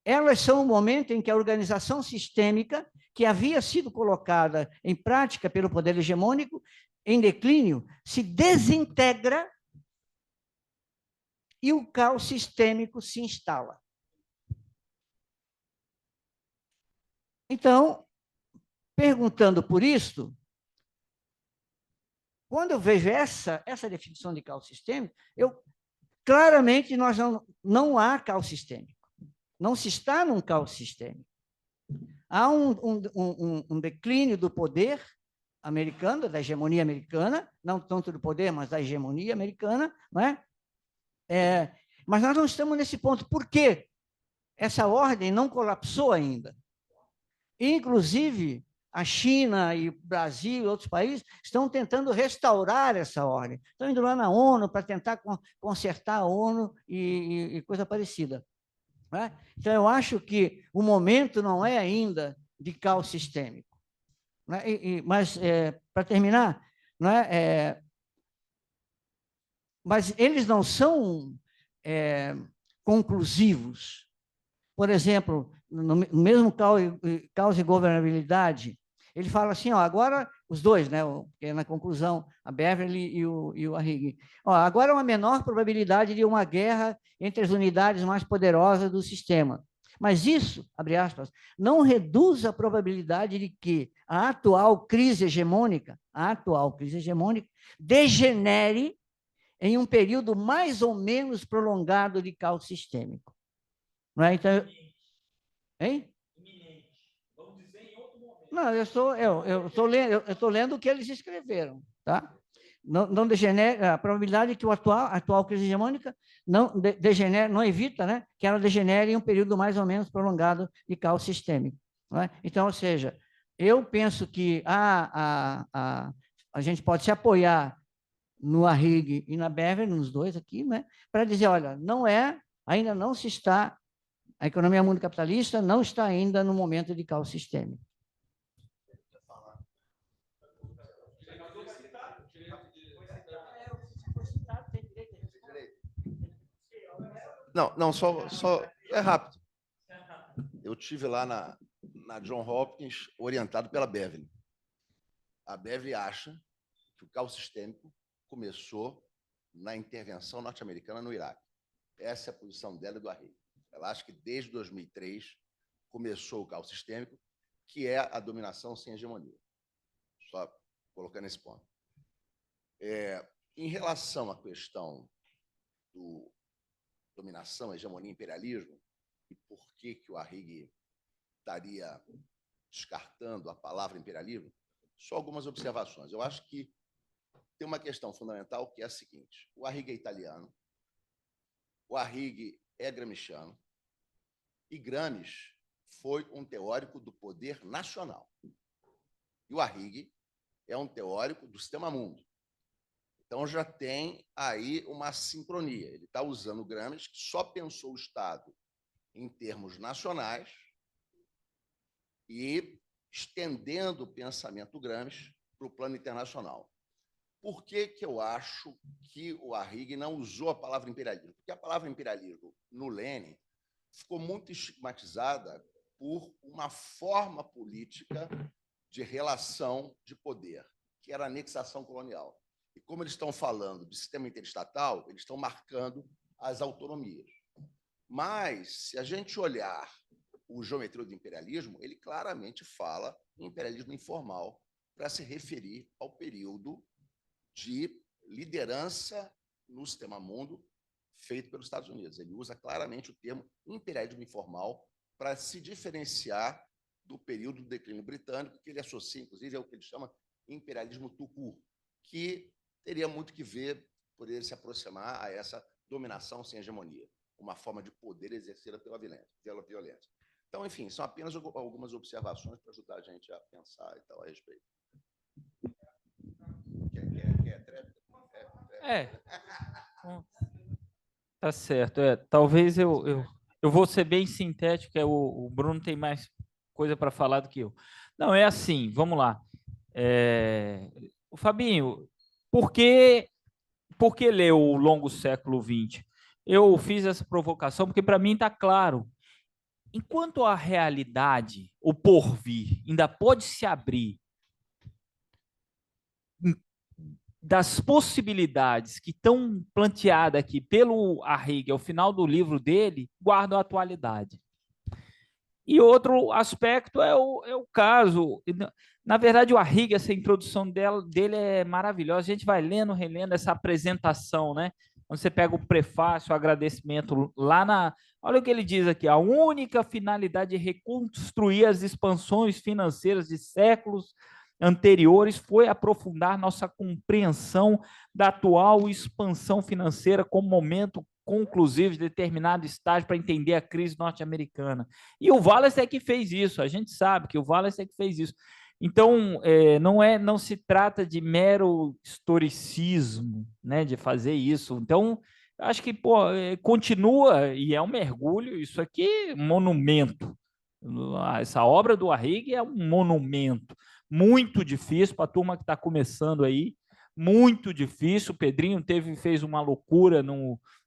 S8: Elas são o momento em que a organização sistêmica, que havia sido colocada em prática pelo poder hegemônico, em declínio, se desintegra e o caos sistêmico se instala. Então, perguntando por isso, quando eu vejo essa definição de caos sistêmico, claramente não há caos sistêmico. Não se está num caos sistêmico. Há um declínio do poder americano, da hegemonia americana, não tanto do poder, mas da hegemonia americana, não é? Mas nós não estamos nesse ponto. Por quê? Essa ordem não colapsou ainda. Inclusive, a China e o Brasil e outros países estão tentando restaurar essa ordem. Estão indo lá na ONU para tentar consertar a ONU e coisa parecida. Não é? Então, eu acho que o momento não é ainda de caos sistêmico. Não é? Mas, para terminar, não é? Mas eles não são conclusivos. Por exemplo, no mesmo Caos e Governabilidade, ele fala assim, agora, os dois, né, na conclusão, a Beverly e o Arrighi, agora há uma menor probabilidade de uma guerra entre as unidades mais poderosas do sistema. Mas isso, abre aspas, não reduz a probabilidade de que a atual crise hegemônica degenere em um período mais ou menos prolongado de caos sistêmico. Não é? Então, hein? Vamos dizer em outro momento. Não, eu estou lendo o que eles escreveram, tá? Não degenere, a probabilidade de que a atual crise hegemônica não degenere, não evita, né, que ela degenere em um período mais ou menos prolongado de caos sistêmico. Não é? Então, ou seja, eu penso que a gente pode se apoiar no Arrighi e na Beverly, nos dois aqui, né, para dizer, olha, ainda não se está, a economia mundo capitalista não está ainda no momento de caos sistêmico.
S4: Não, só é rápido. Eu tive lá na John Hopkins, orientado pela Beverly. A Beverly acha que o caos sistêmico começou na intervenção norte-americana no Iraque. Essa é a posição dela e do Arrighi. Ela acha que desde 2003 começou o caos sistêmico, que é a dominação sem hegemonia. Só colocando esse ponto. Em relação à questão do dominação, hegemonia, imperialismo, e por que o Arrighi estaria descartando a palavra imperialismo, só algumas observações. Eu acho que tem uma questão fundamental que é a seguinte: o Arrighi é italiano, o Arrighi é gramsciano, e Gramsci foi um teórico do poder nacional. E o Arrighi é um teórico do sistema mundo. Então, já tem aí uma sincronia. Ele está usando o Gramsci, que só pensou o Estado em termos nacionais, e estendendo o pensamento do Gramsci para o plano internacional. Por que eu acho que o Arrighi não usou a palavra imperialismo? Porque a palavra imperialismo, no Lênin, ficou muito estigmatizada por uma forma política de relação de poder, que era a anexação colonial. E como eles estão falando de sistema interestatal, eles estão marcando as autonomias. Mas, se a gente olhar o Geometria do Imperialismo, ele claramente fala em imperialismo informal, para se referir ao período de liderança no sistema mundo feito pelos Estados Unidos. Ele usa claramente o termo imperialismo informal para se diferenciar do período do declínio britânico, que ele associa, inclusive, ao que ele chama imperialismo tucu, que teria muito que ver por ele se aproximar a essa dominação sem hegemonia, uma forma de poder exercida pela violência. Então, enfim, são apenas algumas observações para ajudar a gente a pensar e tal a respeito.
S1: Tá certo. Talvez eu vou ser bem sintético, o Bruno tem mais coisa para falar do que eu. Não, é assim, vamos lá. O Fabinho, por que ler o Longo Século XX? Eu fiz essa provocação porque, para mim, está claro. Enquanto a realidade, o porvir, ainda pode se abrir das possibilidades que estão planteadas aqui pelo Arrighi ao final do livro dele, guardam a atualidade. E outro aspecto é o caso. Na verdade, o Arrighi, essa introdução dele é maravilhosa. A gente vai lendo, relendo essa apresentação, né? Quando você pega o prefácio, o agradecimento lá na... Olha o que ele diz aqui: a única finalidade de reconstruir as expansões financeiras de séculos anteriores foi aprofundar nossa compreensão da atual expansão financeira como momento conclusivo de determinado estágio para entender a crise norte-americana. E o Wallace é que fez isso, a gente sabe que o Wallace é que fez isso. Então, não se trata de mero historicismo, né, de fazer isso. Então, acho que continua, e é um mergulho, isso aqui é um monumento. Essa obra do Arrighi é um monumento. Muito difícil para a turma que está começando aí, muito difícil. O Pedrinho fez uma loucura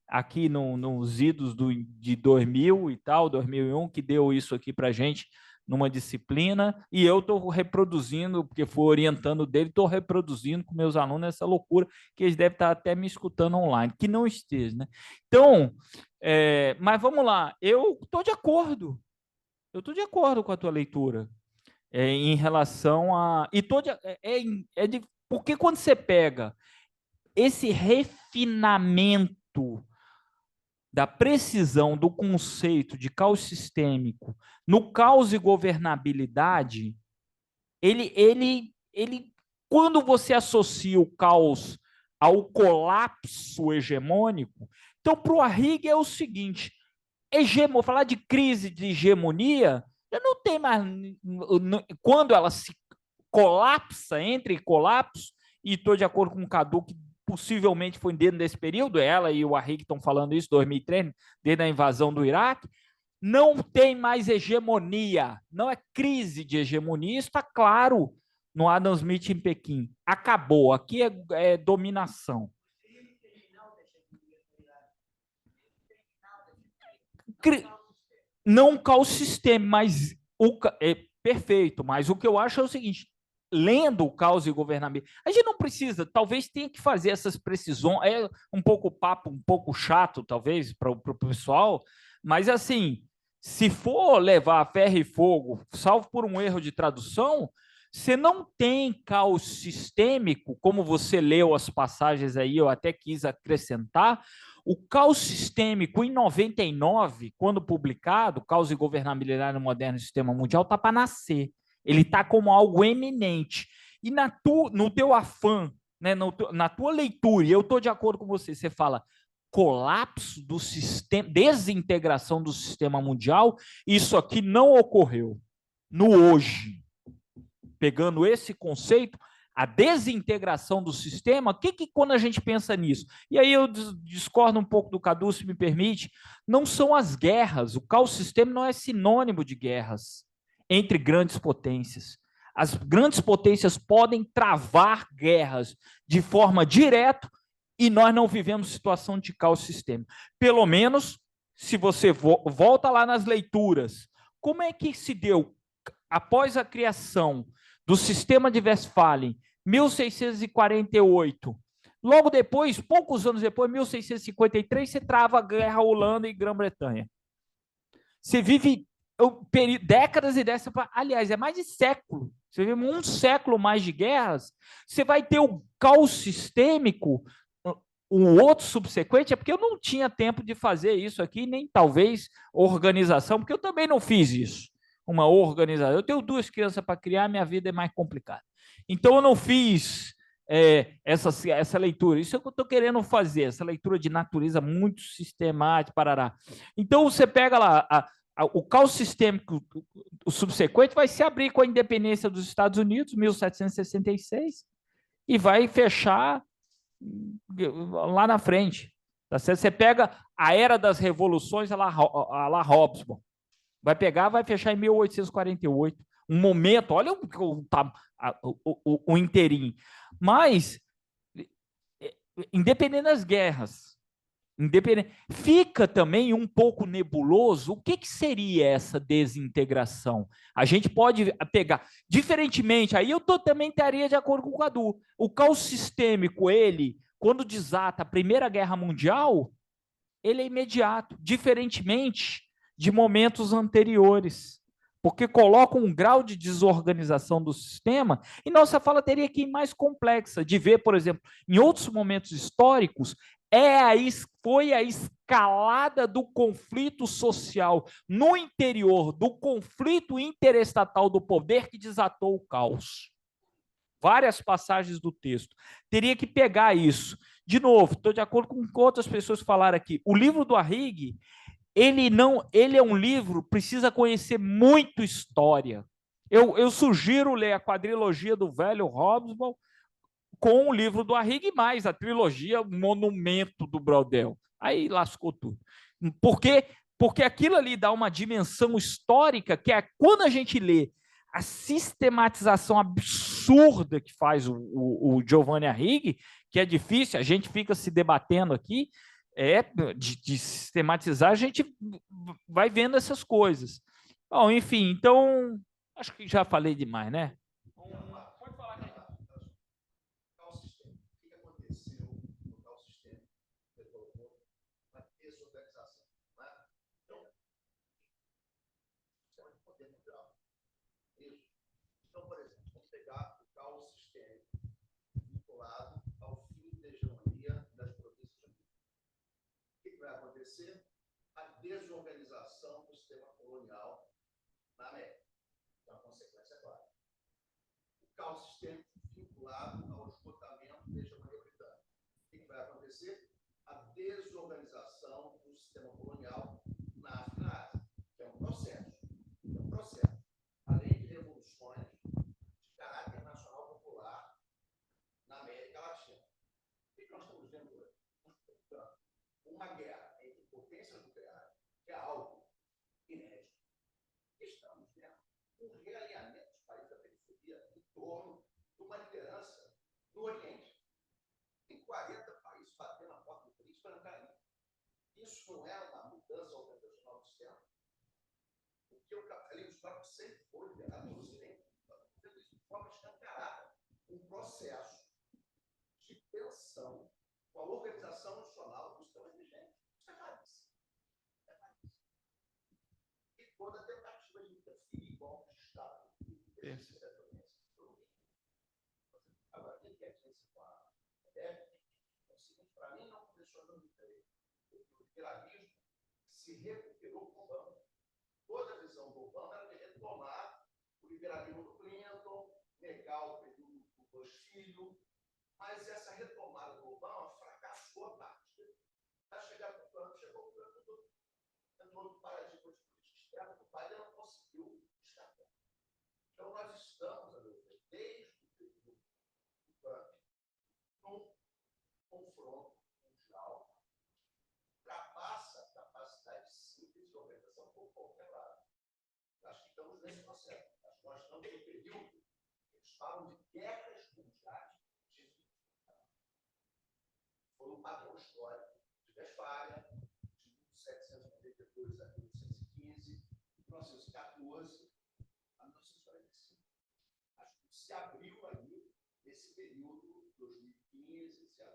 S1: aqui nos idos de 2000 e tal, 2001, que deu isso aqui para a gente numa disciplina, e eu estou reproduzindo, porque fui orientando dele, estou reproduzindo com meus alunos essa loucura, que eles devem estar até me escutando online, que não esteja, né? Então, mas vamos lá, eu estou de acordo com a tua leitura, em relação a... Porque quando você pega esse refinamento da precisão do conceito de caos sistêmico no caos e governabilidade, quando você associa o caos ao colapso hegemônico, então, para o Arrighi é o seguinte: falar de crise de hegemonia, já não tem mais... Quando ela se colapsa, entre colapso, e estou de acordo com o Cadu, que possivelmente foi dentro desse período, ela e o Arrighi estão falando isso, 2003, desde a invasão do Iraque, não tem mais hegemonia, não é crise de hegemonia, isso está claro no Adam Smith em Pequim. Acabou, aqui é dominação. Não caos sistema, mas perfeito, mas o que eu acho é o seguinte: lendo o caos e governabilidade, a gente não precisa, talvez tenha que fazer essas precisões, é um pouco papo, um pouco chato, talvez, para o pessoal, mas assim, se for levar a ferro e fogo, salvo por um erro de tradução, você não tem caos sistêmico, como você leu as passagens aí, eu até quis acrescentar. O caos sistêmico, em 99, quando publicado, Caos e Governabilidade no Moderno Sistema Mundial, está para nascer. Ele está como algo eminente. E no teu afã, né, na tua leitura, e eu estou de acordo com você, você fala colapso do sistema, desintegração do sistema mundial, isso aqui não ocorreu no hoje. Pegando esse conceito, a desintegração do sistema, que quando a gente pensa nisso? E aí eu discordo um pouco do Cadu, se me permite, não são as guerras, o caos sistema não é sinônimo de guerras entre grandes potências. As grandes potências podem travar guerras de forma direta e nós não vivemos situação de caos sistema. Pelo menos, se você volta lá nas leituras, como é que se deu, após a criação do sistema de Westphalen, 1648, logo depois, poucos anos depois, 1653, você trava a guerra Holanda e Grã-Bretanha. Você vive décadas e décadas, aliás, é mais de século Você vê um século mais de guerras, você vai ter o caos sistêmico, um outro subsequente, é porque eu não tinha tempo de fazer isso aqui, nem talvez organização, porque eu também não fiz isso, uma organização. Eu tenho 2 crianças para criar, minha vida é mais complicada. Então, eu não fiz essa leitura. Isso é o que eu estou querendo fazer, essa leitura de natureza muito sistemática, parará. Então, você pega lá, o caos sistêmico, o subsequente, vai se abrir com a independência dos Estados Unidos, 1766, e vai fechar lá na frente. Tá certo? Você pega a era das revoluções, a lá Hobsbawm, vai pegar, vai fechar em 1848, um momento, olha o inteirinho. Mas, independente das guerras, fica também um pouco nebuloso o que seria essa desintegração. A gente pode pegar, diferentemente, aí eu também estaria de acordo com o Cadu, o caos sistêmico, ele, quando desata a Primeira Guerra Mundial, ele é imediato, diferentemente de momentos anteriores, porque coloca um grau de desorganização do sistema, e nossa fala teria que ir mais complexa, de ver, por exemplo, em outros momentos históricos, foi a escalada do conflito social no interior do conflito interestatal do poder que desatou o caos. Várias passagens do texto. Teria que pegar isso. De novo, estou de acordo com o que outras pessoas falaram aqui. O livro do Arrighi, ele é um livro, precisa conhecer muito história. Eu sugiro ler a quadrilogia do velho Hobsbawm, com o livro do Arrighi, mais a trilogia Monumento do Brodel. Aí lascou tudo. Por quê? Porque aquilo ali dá uma dimensão histórica que é quando a gente lê a sistematização absurda que faz o Giovanni Arrighi, que é difícil, a gente fica se debatendo aqui, de sistematizar, a gente vai vendo essas coisas. Bom, enfim, então, acho que já falei demais, né? Pode falar, gente.
S4: Então, por exemplo, vamos pegar o caos sistêmico vinculado ao fim da hegemonia das províncias unidas. O que vai acontecer? A desorganização do sistema colonial na América. Então, a consequência é clara. O caos sistêmico vinculado ao esgotamento da hegemonia britânica. O que vai acontecer? A desorganização do sistema colonial na África e na Ásia, que é um processo. É um processo. Além de revoluções de caráter nacional popular na América Latina. O que nós estamos vendo hoje? Uma guerra entre potências nucleares, que é algo inédito. Estamos vendo um realinhamento dos países da periferia em torno de uma liderança no Oriente. Tem 40 países batendo na porta do príncipe para entrar ali. Isso não é uma mudança organizacional do sistema? Porque o capitalismo histórico sempre foi liderado pelo Ocidente, de forma escancarada, um processo de tensão com a organização nacional do sistema vigente. Isso é raríssimo. É raríssimo. E toda tentativa de interferir golpe de Estado. Agora, quem quer dizer isso com a é o seguinte, para mim não começou em 2003. O liberalismo se recuperou com o Obama. Toda a visão do Obama era de retomar o liberalismo do Clinton, negar o período do Bush filho, mas essa retomada do Obama fracassou a parte. Para chegar para o Trump, chegou o Trump, entrou no paradigma de política externa, que o Biden não conseguiu escapar. Então, nós estamos, a meu ver, desde o período do Trump, num confronto mundial, ultrapassa a capacidade de síntese e organização por qualquer lado. Acho que estamos nesse processo. Acho que nós estamos no período que eles falam de guerras mundiais. Foi um padrão histórico de Westfália, de 1792 a 1815, de 1914 a 1945. Acho que se abriu ali esse período, 2015, etc.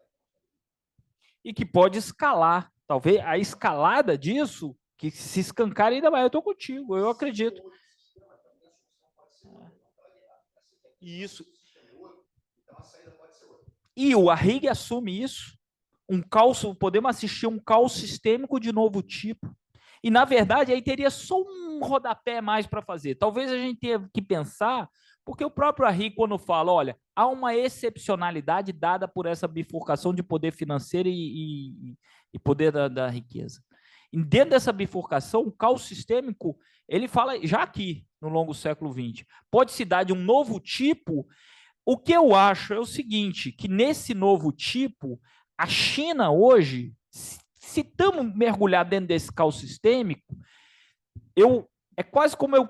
S1: E que pode escalar. Talvez a escalada disso, que se escancar ainda mais. Eu estou contigo, eu acredito. Isso. E o Arrighi assume isso. Podemos assistir um caos sistêmico de novo tipo. E, na verdade, aí teria só um rodapé mais para fazer. Talvez a gente tenha que pensar, porque o próprio Arrighi, quando fala, olha, há uma excepcionalidade dada por essa bifurcação de poder financeiro e poder da riqueza. E dentro dessa bifurcação, o caos sistêmico, ele fala, já aqui, no longo século XX, pode se dar de um novo tipo. O que eu acho é o seguinte, que nesse novo tipo, a China hoje, se estamos mergulhados dentro desse caos sistêmico, é quase como eu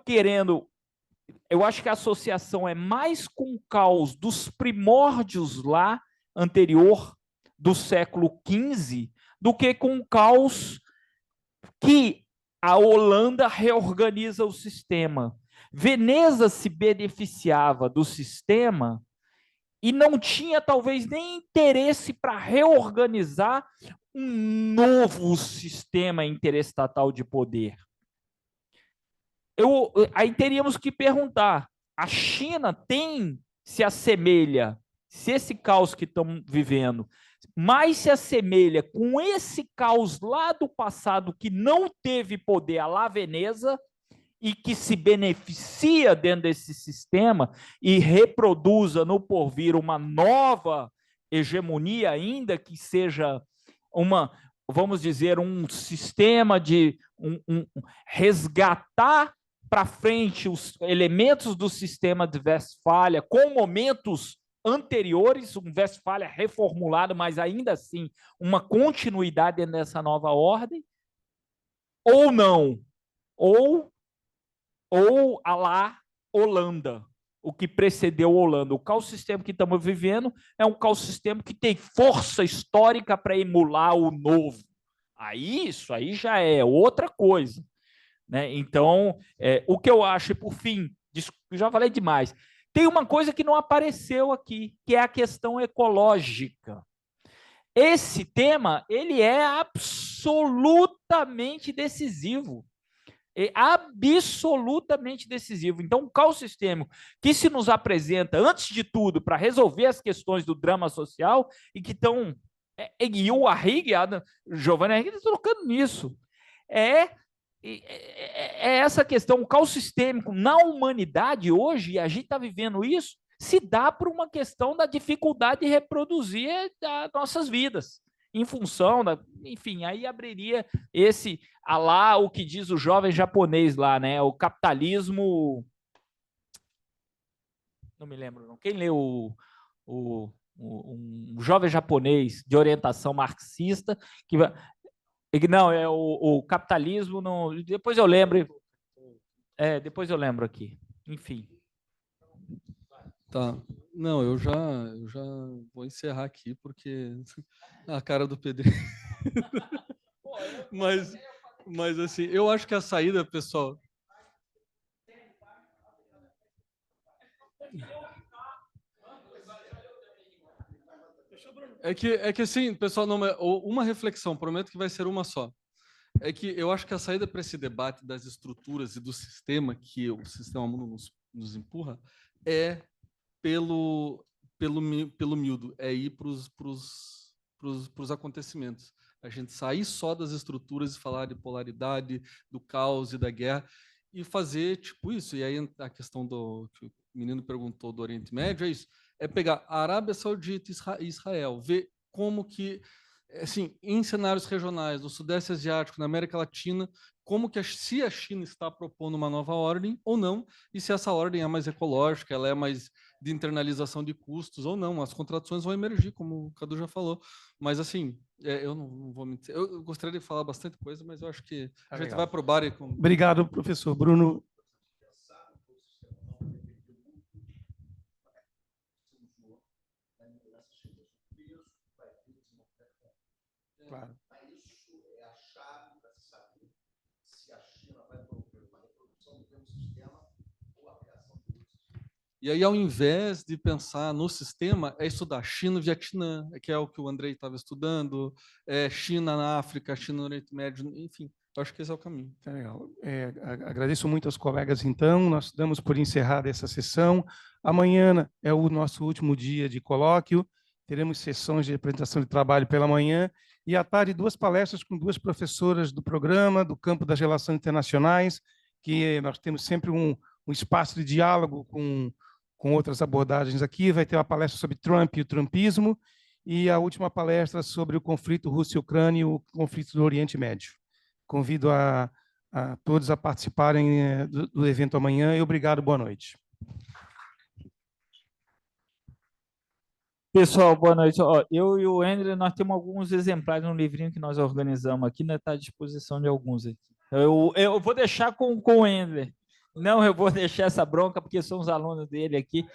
S1: acho que a associação é mais com o caos dos primórdios lá, anterior, do século XV, do que com o caos que a Holanda reorganiza o sistema. Veneza se beneficiava do sistema e não tinha, talvez, nem interesse para reorganizar um novo sistema interestatal de poder. Aí teríamos que perguntar, a China se assemelha, se esse caos que estamos vivendo, mais se assemelha com esse caos lá do passado que não teve poder, a lá Veneza, e que se beneficia dentro desse sistema e reproduza no porvir uma nova hegemonia, ainda que seja vamos dizer, um sistema de resgatar para frente os elementos do sistema de Westfália com momentos anteriores, um Westfália reformulado, mas ainda assim uma continuidade dentro dessa nova ordem, ou não, ou a lá Holanda, o que precedeu a Holanda. O caos sistema que estamos vivendo é um caos sistema que tem força histórica para emular o novo. Aí isso aí já é outra coisa, né? Então, o que eu acho, por fim, já falei demais, tem uma coisa que não apareceu aqui, que é a questão ecológica. Esse tema, ele é absolutamente decisivo. É absolutamente decisivo. Então, o caos sistêmico que se nos apresenta, antes de tudo, para resolver as questões do drama social, e que estão... E o Arrighi, Giovanni Arrighi está tocando nisso. É essa questão, o caos sistêmico na humanidade hoje, e a gente está vivendo isso, se dá por uma questão da dificuldade de reproduzir as nossas vidas, em função enfim, aí abriria o que diz o jovem japonês lá, né? O capitalismo... Não me lembro, não. Quem leu um jovem japonês de orientação marxista, não, é o capitalismo... Não, depois eu lembro. Depois eu lembro aqui. Enfim.
S3: Tá. Não, eu já vou encerrar aqui, porque a cara do pedreiro. mas, assim, eu acho que a saída, pessoal... É que assim, pessoal, uma reflexão, prometo que vai ser uma só. É que eu acho que a saída para esse debate das estruturas e do sistema, que o sistema mundo nos empurra, é pelo miúdo, é ir para os acontecimentos. A gente sair só das estruturas e falar de polaridade, do caos e da guerra, e fazer tipo isso. E aí a questão que o menino perguntou do Oriente Médio é isso. É pegar a Arábia Saudita e Israel, ver como que, assim, em cenários regionais, no Sudeste Asiático, na América Latina, como que se a China está propondo uma nova ordem ou não, e se essa ordem é mais ecológica, ela é mais de internalização de custos ou não. As contradições vão emergir, como o Cadu já falou. Mas, assim, eu não vou mentir. Eu gostaria de falar bastante coisa, mas eu acho que a gente vai para o bar e...
S2: Obrigado, professor Bruno. Claro.
S4: Isso é a chave para saber se a China vai promover uma reprodução do mesmo sistema ou a criação de outro sistema.
S3: E aí, ao invés de pensar no sistema, é estudar China e Vietnã, que é o que o Andrei estava estudando, China na África, China no Oriente Médio, enfim. Acho que esse é o caminho.
S2: Tá legal. Agradeço muito aos colegas, então. Nós damos por encerrada essa sessão. Amanhã é o nosso último dia de colóquio. Teremos sessões de apresentação de trabalho pela manhã e à tarde 2 palestras com 2 professoras do programa, do campo das relações internacionais, que nós temos sempre um espaço de diálogo com outras abordagens aqui. Vai ter uma palestra sobre Trump e o trumpismo e a última palestra sobre o conflito Rússia-Ucrânia e o conflito do Oriente Médio. Convido a todos a participarem do evento amanhã e obrigado, boa noite.
S1: Pessoal, boa noite. Ó, eu e o André, nós temos alguns exemplares no livrinho que nós organizamos aqui, né? Está à disposição de alguns aqui. Eu vou deixar com o André. Não, eu vou deixar essa bronca, porque são os alunos dele aqui.